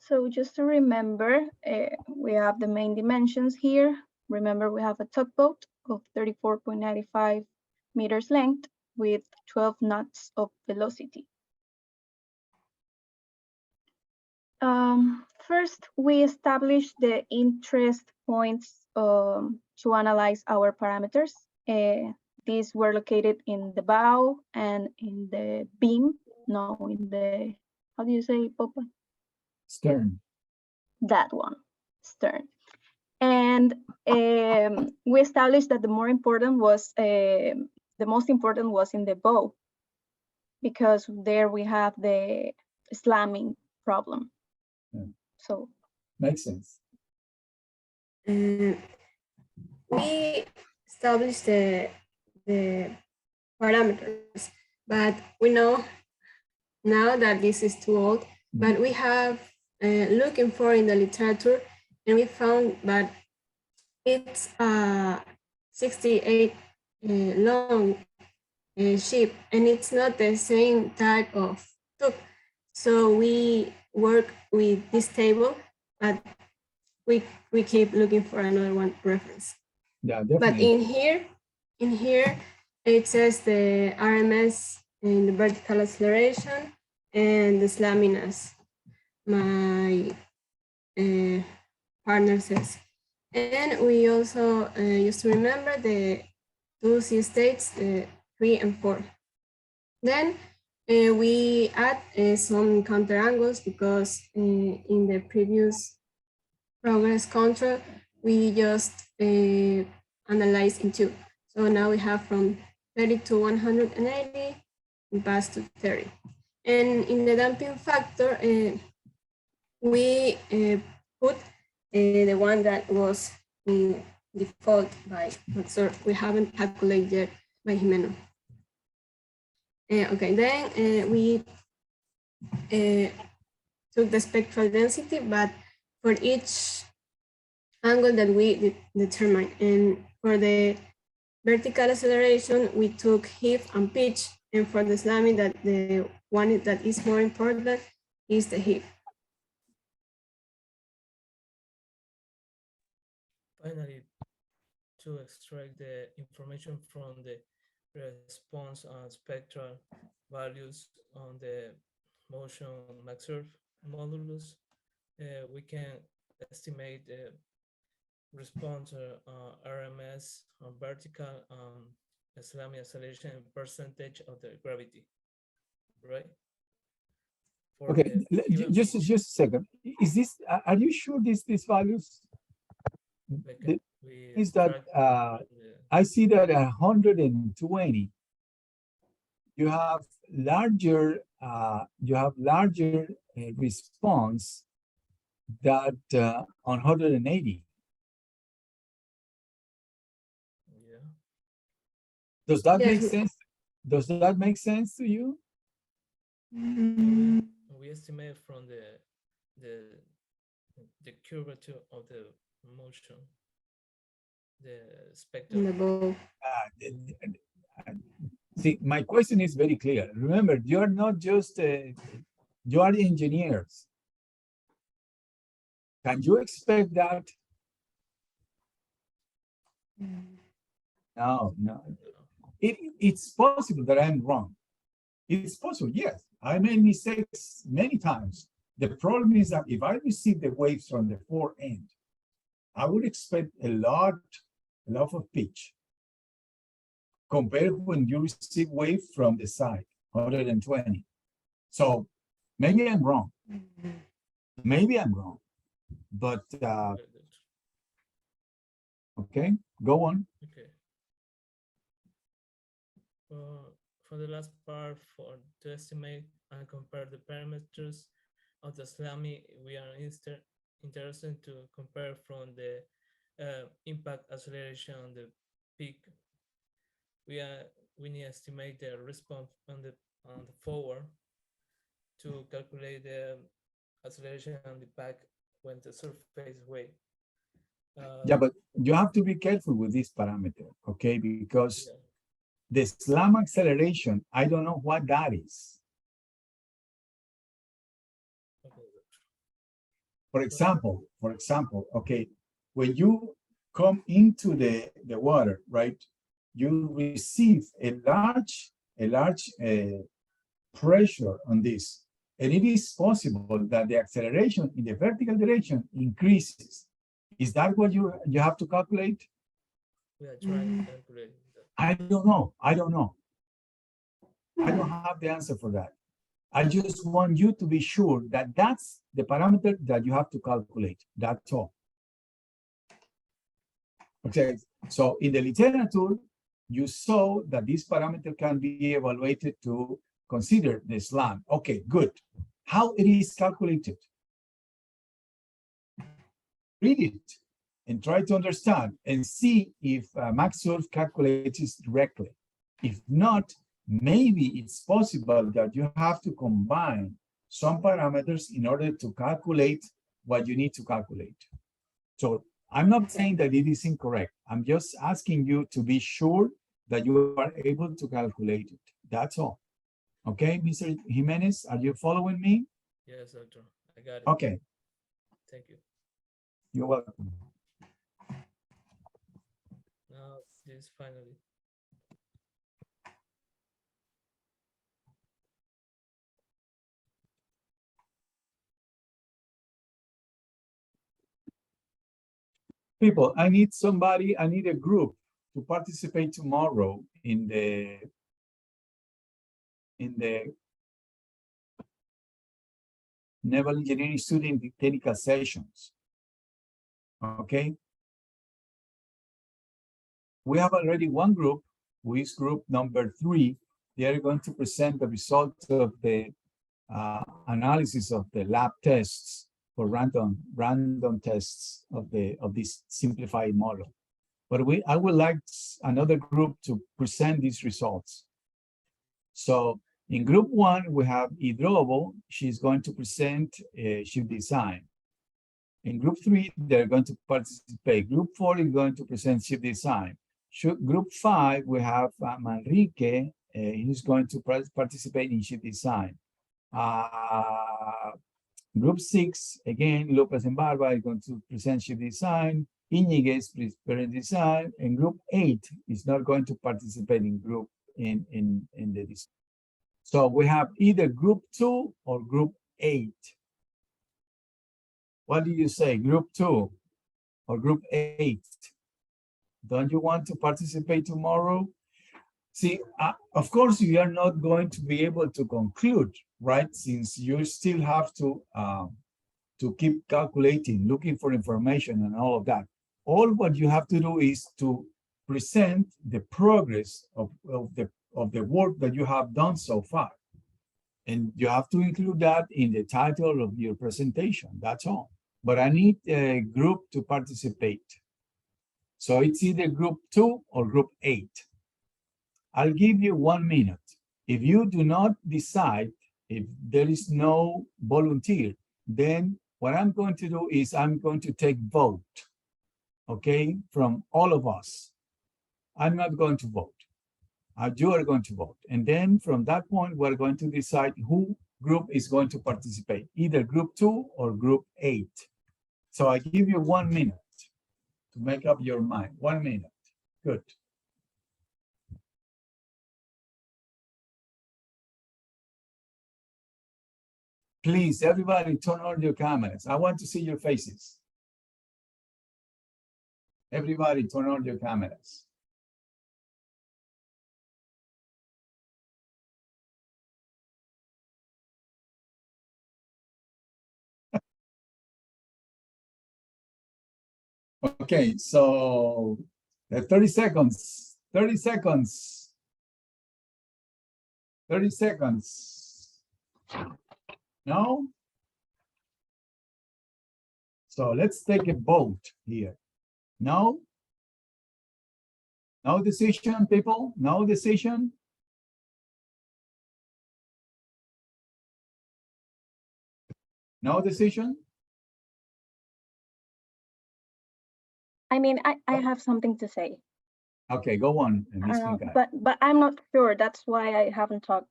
So just to remember, we have the main dimensions here. Remember, we have a tugboat of 34.95 meters length with 12 knots of velocity. First, we established the interest points to analyze our parameters. These were located in the bow and in the beam. No, in the, how do you say, Popa? Stern. That one, stern. And we established that the most important was in the bow, because there we have the slamming problem. Yeah. So Makes sense. We established the parameters, but we know now that this is too old, but we have looking for in the literature, and we found that it's 68 long ship, and it's not the same type of tube. So we work with this table, but we keep looking for another one reference. Yeah, But definitely. in here, it says the RMS and the vertical acceleration and the slamming, as my partner says. And we also used to remember the two C states, 3 and 4. Then we add some counter angles, because in the previous progress control, we just analyze in 2. So now we have from 30 to 180 and pass to 30. And in the damping factor, we put the one that was in default by Maxor. We haven't calculated yet by Jimeno. Okay, then we took the spectral density, but for each angle that we determined. And for the vertical acceleration, we took heave and pitch. And for the slamming, that the one that is more important is the heave. Finally, to extract the information from the response and spectral values on the motion Maxor modulus, we can estimate the response RMS on vertical slamming acceleration percentage of the gravity, right? For Okay, just a second. Is this? Are you sure these values? Is that I see that 120. You have larger response that on 180. Yeah. Does that make sense? Does that make sense to you? We estimate from the curvature of the motion, the spectrum. See, my question is very clear. Remember, you are not just you are engineers. Can you expect that? No. It's possible that I'm wrong. It's possible, yes. I made mistakes many times. The problem is that if I receive the waves from the fore end, I would expect a lot of pitch compared when you receive wave from the side, 120. So maybe I'm wrong. Maybe I'm wrong. But okay, go on. Okay. For the last part, to estimate and compare the parameters of the slamming, we are interested to compare from the impact acceleration on the peak. We need to estimate the response on the forward to calculate the acceleration on the back when the surface wave. Yeah, but you have to be careful with this parameter, okay? Because the slam acceleration, I don't know what that is. For example, okay, when you come into the water, right, you receive a large pressure on this. And it is possible that the acceleration in the vertical direction increases. Is that what you have to calculate? We are trying to calculate that. I don't know. I don't have the answer for that. I just want you to be sure that that's the parameter that you have to calculate. That's all. Okay, so in the literature, you saw that this parameter can be evaluated to consider the slam. Okay, good. How it is calculated? Read it and try to understand and see if Maxwell calculates it directly. If not, maybe it's possible that you have to combine some parameters in order to calculate what you need to calculate. So I'm not saying that it is incorrect. I'm just asking you to be sure that you are able to calculate it. That's all. Okay, Mr. Jimenez, are you following me? Yes, doctor. I got it. Okay, Thank you. you're welcome. Now this finally. People, I need a group to participate tomorrow in the Naval Engineering Student Technical Sessions. Okay. We have already one group, who is group number 3. They are going to present the results of the analysis of the lab tests for random tests of this simplified model. But I would like another group to present these results. So in group 1, we have Hidrobo. She's going to present ship design. In group 3, they're going to participate. Group 4 is going to present ship design. Group 5, we have Manrique. He's going to participate in ship design. Group 6, again, Lopez and Barba is going to present ship design. Iñiguez present design. And group 8 is not going to participate in the design. So we have either group 2 or group 8. What do you say, group 2 or group 8? Don't you want to participate tomorrow? See, of course, you are not going to be able to conclude, right? Since you still have to keep calculating, looking for information and all of that. All what you have to do is to present the progress of the work that you have done so far. And you have to include that in the title of your presentation, that's all. But I need a group to participate. So it's either group 2 or group 8. I'll give you 1 minute. If you do not decide, if there is no volunteer, then what I'm going to do is I'm going to take vote, okay, from all of us. I'm not going to vote. You are going to vote. And then from that point, we're going to decide who group is going to participate, either group 2 or group 8. So I give you 1 minute to make up your mind. 1 minute. Good. Please, everybody, turn on your cameras. I want to see your faces. Everybody, turn on your cameras. Okay, so 30 seconds, 30 seconds, 30 seconds. No? So let's take a vote here. No? No decision, people? No decision? No decision? I mean, I have something to say, Okay, go on, Ms. Pincay. but I'm not sure. That's why I haven't talked.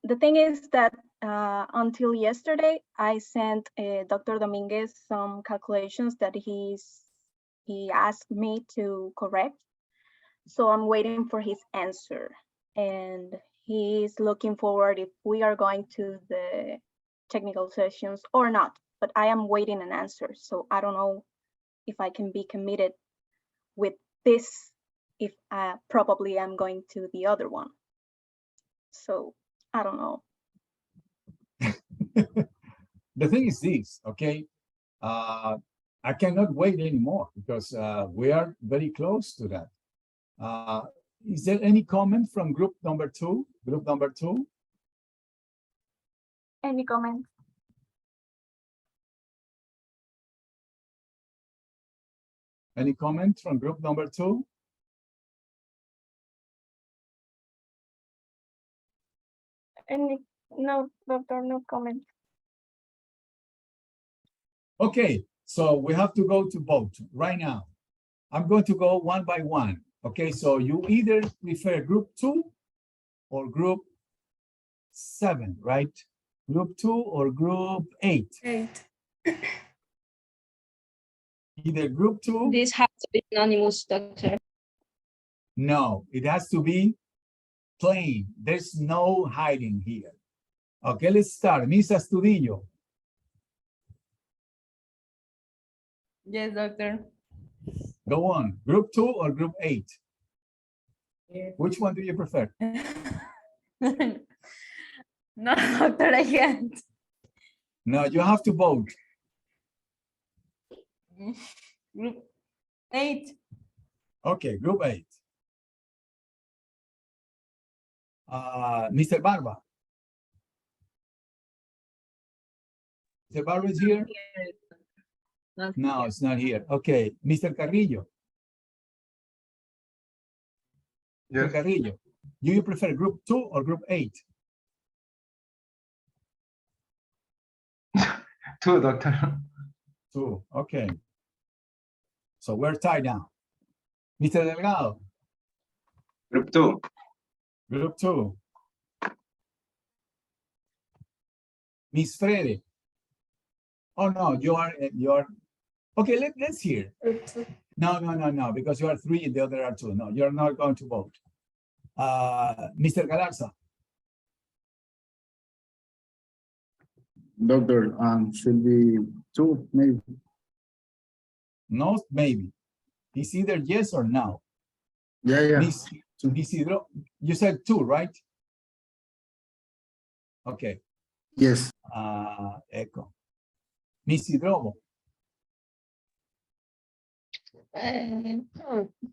the thing is that until yesterday, I sent Dr. Dominguez some calculations that he asked me to correct. So I'm waiting for his answer. And he's looking forward if we are going to the technical sessions or not. But I am waiting an answer. So I don't know if I can be committed with this, if probably I'm going to the other one. So I don't know. The thing is this, okay? I cannot wait anymore because we are very close to that. Is there any comment from group number 2? Group number 2? Any comments? Any comment from group number 2? No, doctor, no comment. Okay, so we have to go to vote right now. I'm going to go one by one. Okay, so you either prefer group 2 or group 7, right? Group 2 or group 8? 8. Either group 2. This has to be anonymous, doctor. No, it has to be plain. There's no hiding here. Okay, let's start. Miss Astudillo. Yes, doctor. Go on. Group 2 or group 8? Which one do you prefer? No, doctor, I can't. No, you have to vote. Group 8. Okay, group 8. Mr. Barba. Mr. Barba is here? No, it's not here. Okay, Mr. Carrillo. Mr. Carrillo, do you prefer group 2 or group 8? 2, doctor. 2, okay. So we're tied now. Mr. Delgado. Group 2. Group 2. Miss Frede. Oh no, you are. Okay, let's hear. No, because you are 3 and the other are 2. No, you're not going to vote. Mr. Galarza. Doctor, should be 2, maybe. No, maybe. It's either yes or no. Yeah. Miss Isidro, you said 2, right? Okay. Yes. Echo. Miss Hidrobo.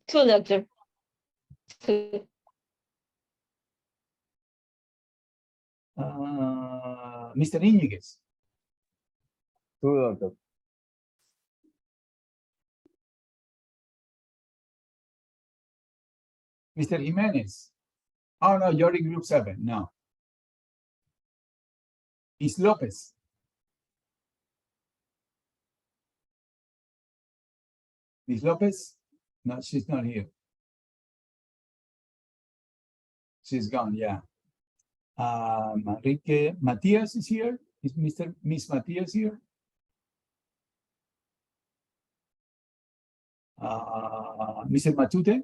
2, doctor. 2. Mr. Íñiguez. 2, doctor. Mr. Jimenez. Oh no, you're in group 7. No. Miss Lopez. Miss Lopez? No, she's not here. She's gone, yeah. Enrique Matias is here. Is Miss Matias here? Mr. Matute?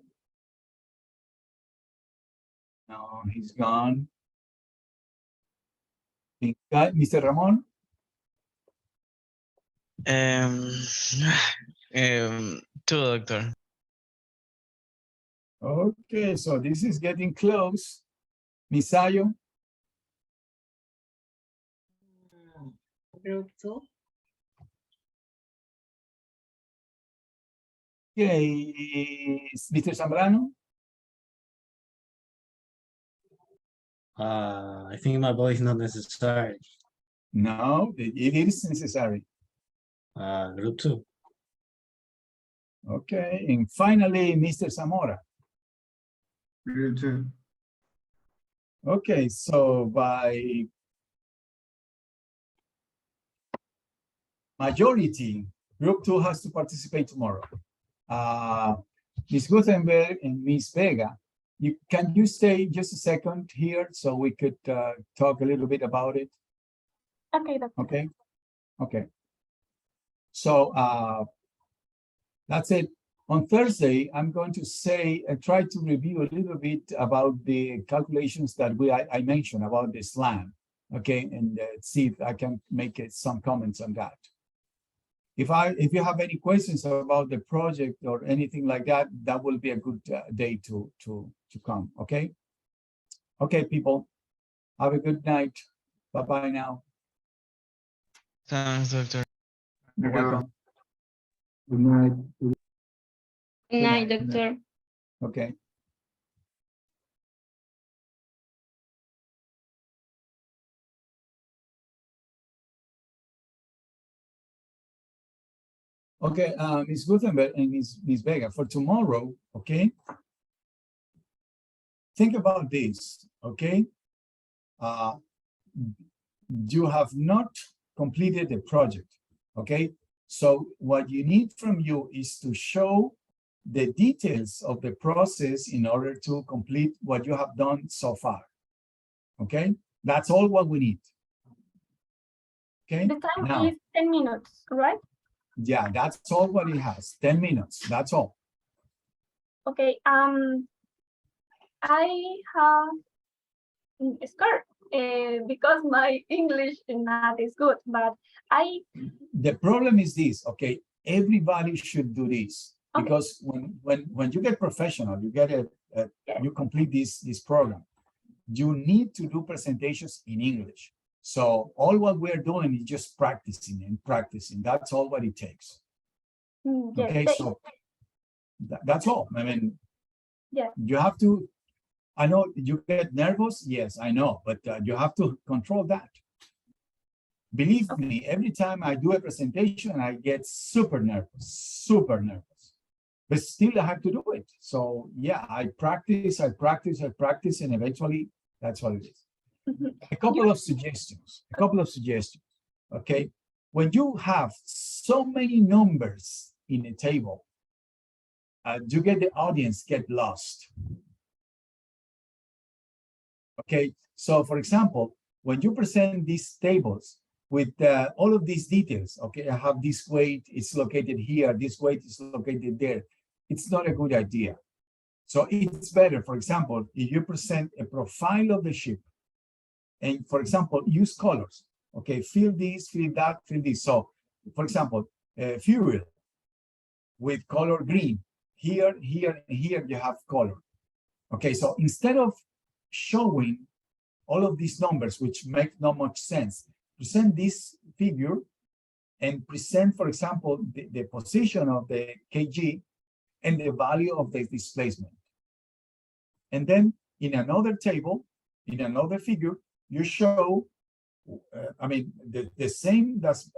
No, he's gone. Mr. Ramon? 2, doctor. Okay, so this is getting close. Misayo? Group 2. Okay, Mr. Zambrano? I think my vote is not necessary. No, it is necessary. Group 2. Okay, and finally, Mr. Zamora. Group 2. Okay, so by majority, group 2 has to participate tomorrow. Ms. Gutenberg and Ms. Vega, Can you stay just a second here so we could talk a little bit about it? Okay, doctor. Okay. Okay. So that's it. On Thursday, I'm going to say try to review a little bit about the calculations that I mentioned about the SLAM. Okay, and see if I can make some comments on that. If you have any questions about the project or anything like that, that will be a good day to come. Okay. Okay, people. Have a good night. Bye-bye now. Thanks, doctor. You're welcome. Good night. Good night, Good night. doctor. Okay. Okay, Ms. Gutenberg and Ms. Vega, for tomorrow, okay? Think about this, okay? You have not completed the project, okay? So what you need from you is to show the details of the process in order to complete what you have done so far, okay? That's all what we need. Okay, The time now, is 10 minutes, right? yeah, that's all what it has, 10 minutes, that's all. Okay, I have scared because my English is not as good, but The problem is this, okay, everybody should do this. Okay. Because when you get professional, you get you complete this program, you need to do presentations in English. So all what we're doing is just practicing and practicing. That's all what it takes. yes, Okay, so that's all. I mean, yeah. you have to, I know you get nervous, yes, I know, but you have to control that. Believe me, every time I do a presentation, I get super nervous. But still I have to do it. So yeah, I practice, and eventually that's what it is. A couple of suggestions, okay? When you have so many numbers in a table, you get the audience get lost. Okay, so for example, when you present these tables with all of these details, okay, I have this weight, it's located here, this weight is located there. It's not a good idea. So it's better, for example, if you present a profile of the ship, and for example, use colors. Okay, fill this, fill that, fill this. So, for example, fuel with color green. Here, here, and here you have color. Okay, so instead of showing all of these numbers, which make not much sense, present this figure and present, for example, the position of the kg and the value of the displacement. And then in another table, in another figure, you show, I mean, the same as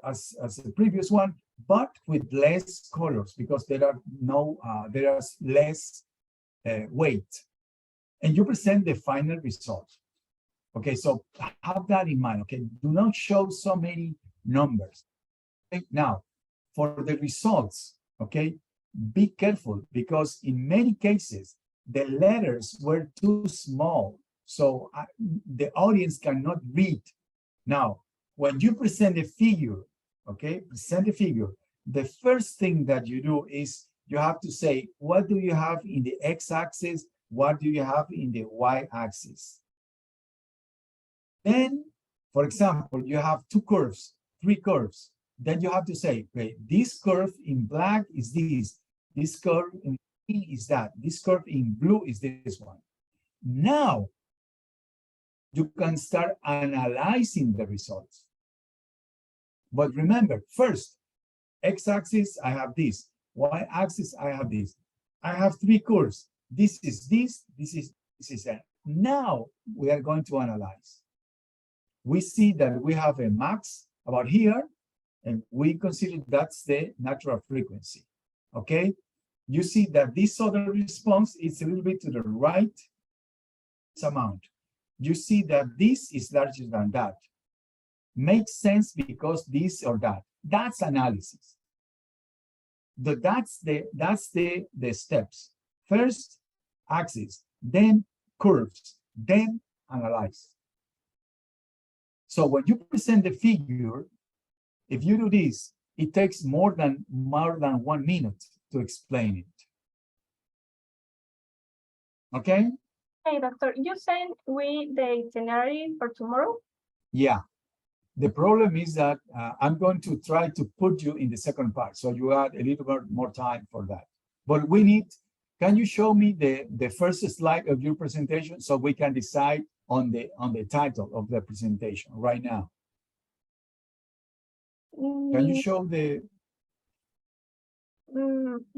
the previous one, but with less colors because there are no, there is less weight. And you present the final result. Okay, so have that in mind, okay? Do not show so many numbers. Okay? Now, for the results, okay, be careful because in many cases, the letters were too small. So the audience cannot read. Now, when you present a figure, okay, present a figure, the first thing that you do is you have to say, what do you have in the x-axis? What do you have in the y-axis? Then, for example, you have two curves, three curves. Then you have to say, okay, this curve in black is this curve in green is that, this curve in blue is this one. Now, you can start analyzing the results. But remember, first, x-axis, I have this. Y-axis, I have this. I have three curves. This is that. Now, we are going to analyze. We see that we have a max about here, and we consider that's the natural frequency, okay? You see that this other response is a little bit to the right amount. You see that this is larger than that. Makes sense because this or that. That's analysis. That's the steps. First, axis. then curves, then analyze. So when you present the figure, if you do this, it takes more than 1 minute to explain it. Okay? Hey, doctor, you sent with the itinerary for tomorrow? Yeah. The problem is that I'm going to try to put you in the second part, so you have a little bit more time for that. But we need, can you show me the first slide of your presentation so we can decide on the title of the presentation right now? Can you show the?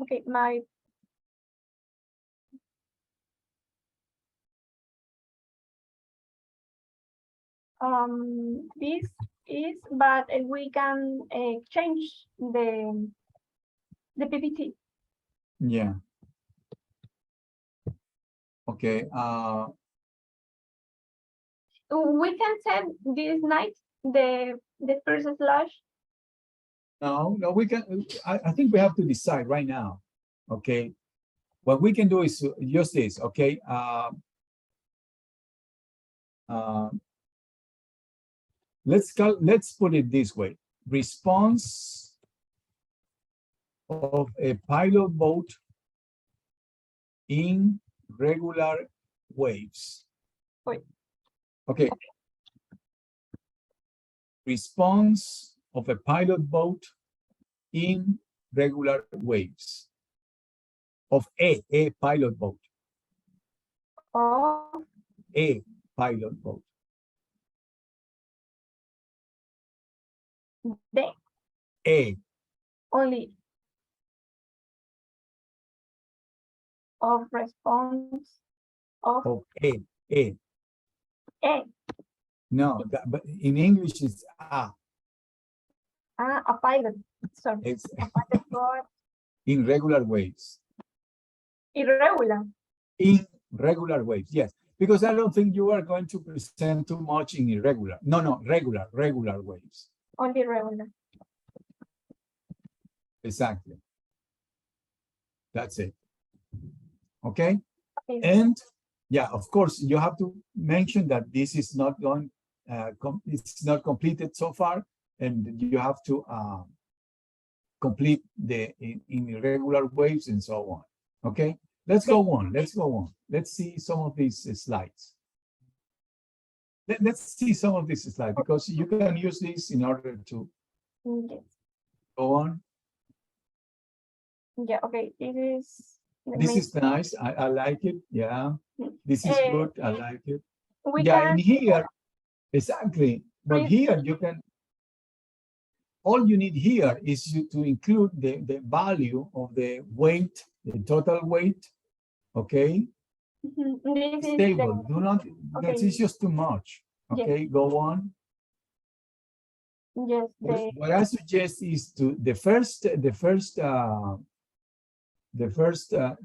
Okay, my. This is, but we can change the PPT. Yeah. Okay. We can send this night the first slide. No, we can. I think we have to decide right now. Okay. What we can do is just this. Okay. Let's put it this way. Response of a pilot boat in regular waves. Wait. Okay. Response of a pilot boat in regular waves. Of a pilot boat. Of a pilot boat. The A. Only of response of A. A. No, but in English it's A. A pilot. Sorry. It's a pilot boat. In regular waves. Irregular. In regular waves, yes. Because I don't think you are going to present too much in irregular. No, regular waves. Only regular. Exactly. That's it. Okay? Okay. And yeah, of course, you have to mention that this is not going, it's not completed so far, and you have to complete the in irregular waves and so on. Okay? Let's go on. Let's see some of these slides. Let's see some of these slides because you can use this in order to Yes. go on. Yeah, okay. This is nice. I like it. Yeah. This is good. I like it. Yeah, in here, exactly. But here you can, all you need here is to include the value of the weight, the total weight. Okay. Stable. Do not, that is just too much. Okay, yes. Go on. Yes. What I suggest is to the first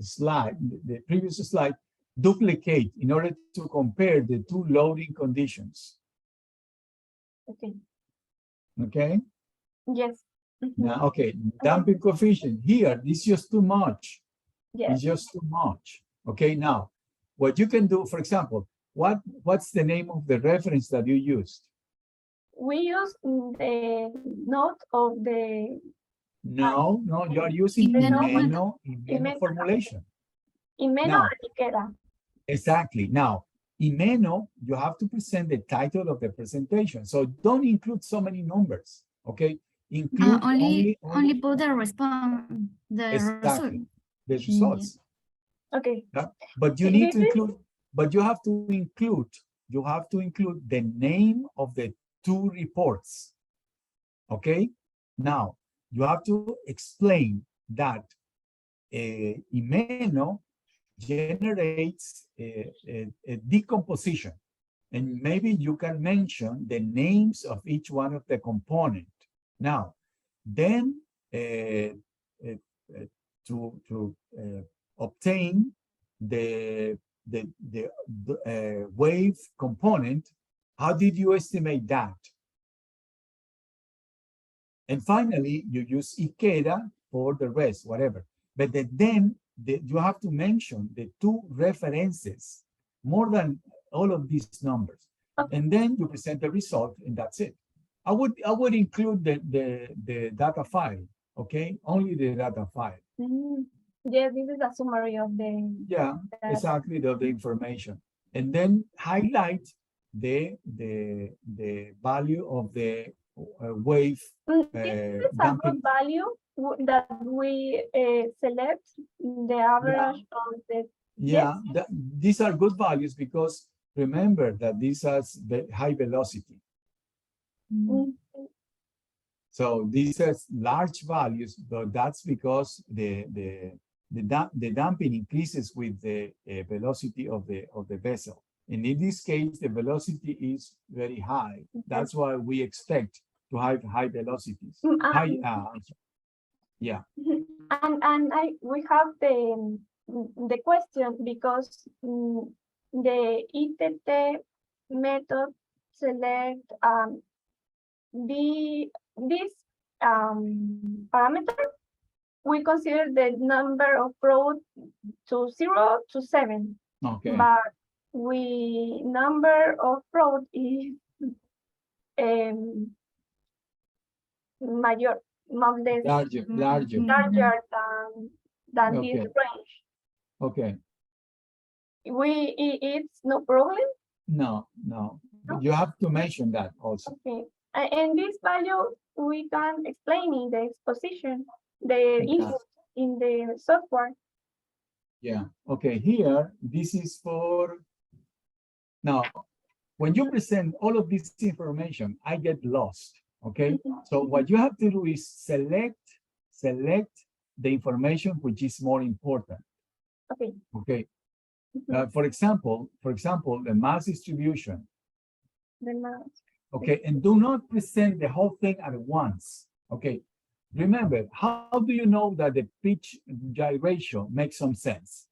slide, the previous slide, duplicate in order to compare the two loading conditions. Okay. Okay. Yes. Now, okay, damping coefficient here. This is just too much. Yes. It's just too much. Okay. Now, what you can do, for example, what's the name of the reference that you used? We use the note of the. No, you are using Himeno formulation. Himeno Iqueda. Exactly. Now, Himeno, you have to present the title of the presentation. So don't include so many numbers. Okay. Include only put the response, exactly. The results. Okay. Yeah? But you need to include, but you have to include the name of the two reports. Okay. Now, you have to explain that Himeno generates a decomposition, and maybe you can mention the names of each one of the component. Now, then to obtain the wave component, how did you estimate that? And finally, you use Iqueda for the rest, whatever. But then you have to mention the two references more than all of these numbers. And then you present the result and that's it. I would include the data file, okay? Only the data file. Yeah, this is a summary of the. Yeah, exactly, the information. And then highlight the value of the wave Is this a good value that we select the average of the? Yeah, these are good values because remember that these are the high velocity. So these are large values, but that's because the damping increases with the velocity of the vessel. And in this case, the velocity is very high. That's why we expect to have high velocities. Yeah. And we have the question because the ITT method select this parameter. We consider the number of rows to 0 to 7. Okay. But number of rows is larger than Okay. this range. Okay. It's no problem. No. You have to mention that also. Okay. And this value we can explain in the exposition, the input in the software. Yeah. Okay. Here, this is for now. When you present all of this information, I get lost. Okay. So what you have to do is select the information which is more important. Okay. Okay. For example, the mass distribution. The mass. Okay, and do not present the whole thing at once. Okay. Remember, how do you know that the pitch gyration makes some sense?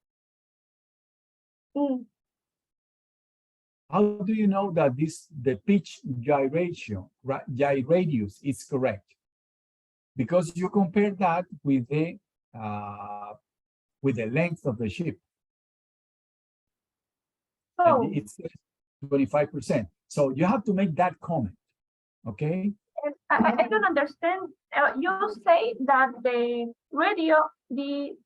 How do you know that the pitch gyration, gyradius is correct? Because you compare that with the length of the ship. Oh. And it's 25%. So you have to make that comment. Okay. I don't understand. You say that the radio, this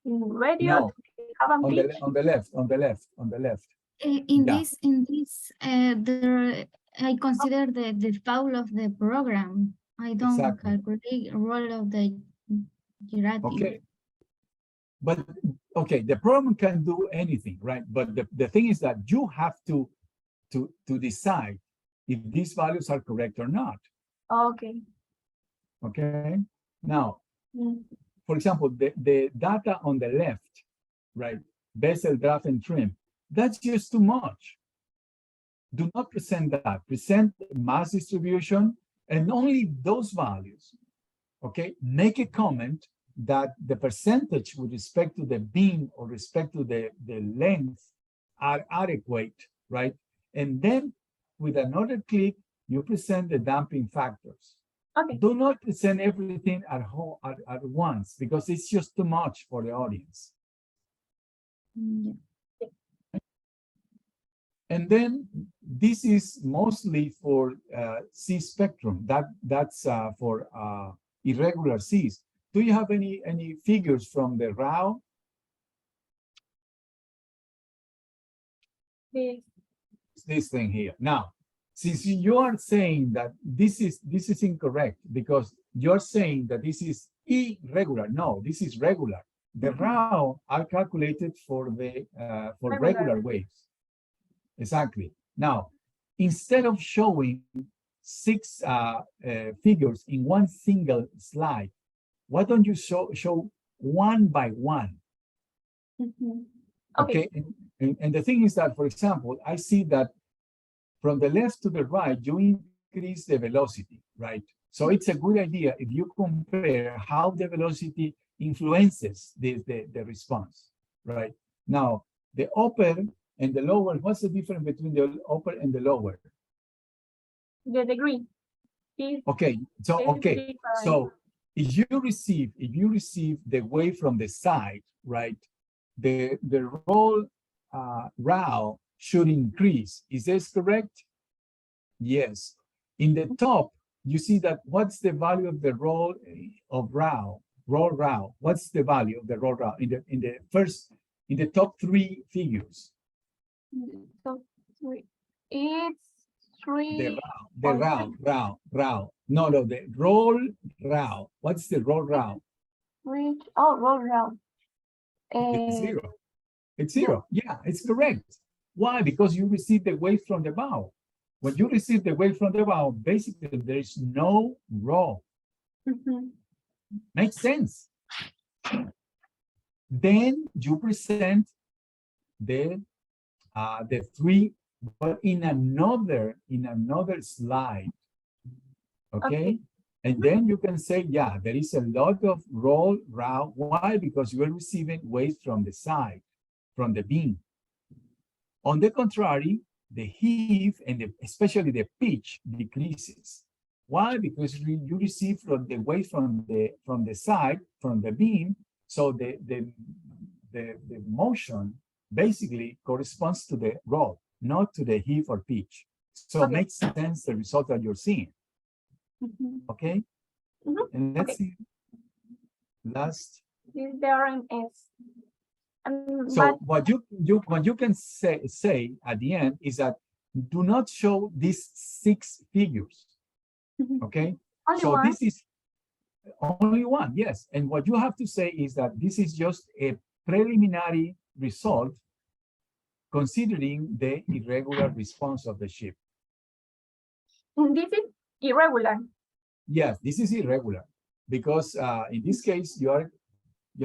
radio No. have a On pitch. the left. In this, I consider the foul of the program. I don't calculate role of the gyrati. Okay. But okay, the program can do anything, right? But the thing is that you have to decide if these values are correct or not. Okay. Okay. Now, for example, the data on the left, right? Vessel draft and trim. That's just too much. Do not present that. Present mass distribution and only those values. Okay. Make a comment that the percentage with respect to the beam or respect to the length are adequate, right? And then with another click, you present the damping factors. Okay. Do not present everything at once because it's just too much for the audience. And then this is mostly for C spectrum. That's for irregular Cs. Do you have any figures from the RAW? This thing here. Now, since you are saying that this is incorrect because you're saying that this is irregular. No, this is regular. The RAW are calculated for the regular waves. Exactly. Now, instead of showing 6 figures in one single slide, why don't you show one by one? Okay. And the thing is that, for example, I see that from the left to the right, you increase the velocity, right? So it's a good idea if you compare how the velocity influences the response, right? Now, the upper and the lower, what's the difference between the upper and the lower? The degree. Okay, so if you receive the wave from the side, right, the roll RAW should increase. Is this correct? Yes. In the top, you see that what's the value of the roll of RAW? Roll RAW. What's the value of the roll RAW in the top three figures? So it's The 3. RAW. No, the roll RAW. What's the roll RAW? Roll round. It's zero. It's zero. Yeah, it's correct. Why? Because you receive the wave from the bow. When you receive the wave from the bow, basically there is no roll. Makes sense. Then you present the three, but in another slide. Okay? And then you can say, yeah, there is a lot of roll RAW. Why? Because you are receiving waves from the side, from the beam. On the contrary, the heave and especially the pitch decreases. Why? Because you receive from the wave from the side, from the beam. So the motion basically corresponds to the roll, not to the heave or pitch. So it makes sense the result that you're seeing. Okay? And let's see. Last. There is. So what you can say at the end is that do not show these 6 figures. Okay? Only so one? This is only one, yes. And what you have to say is that this is just a preliminary result considering the irregular response of the ship. This is irregular. Yes, this is irregular because in this case you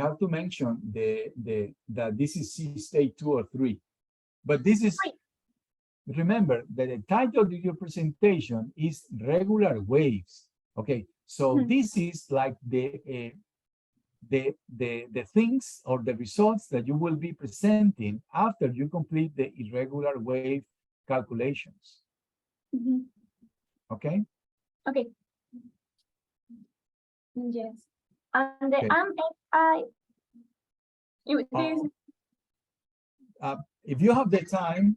have to mention that this is sea state 2 or 3. But this is, remember that the title of your presentation is regular waves. Okay, so this is like the things or the results that you will be presenting after you complete the irregular wave calculations. Okay? Okay. Yes. And the Okay. MSI, this, If you have the time,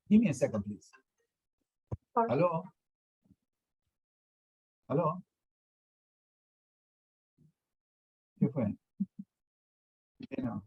give me a second, please. Sorry. Hello? Hello? ¿Qué fue? ¿Qué no?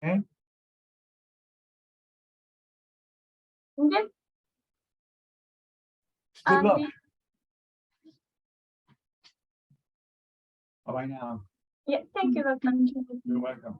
Okay? yes. Good And luck. this, Bye-bye now. yeah, thank you, Dr. You're welcome.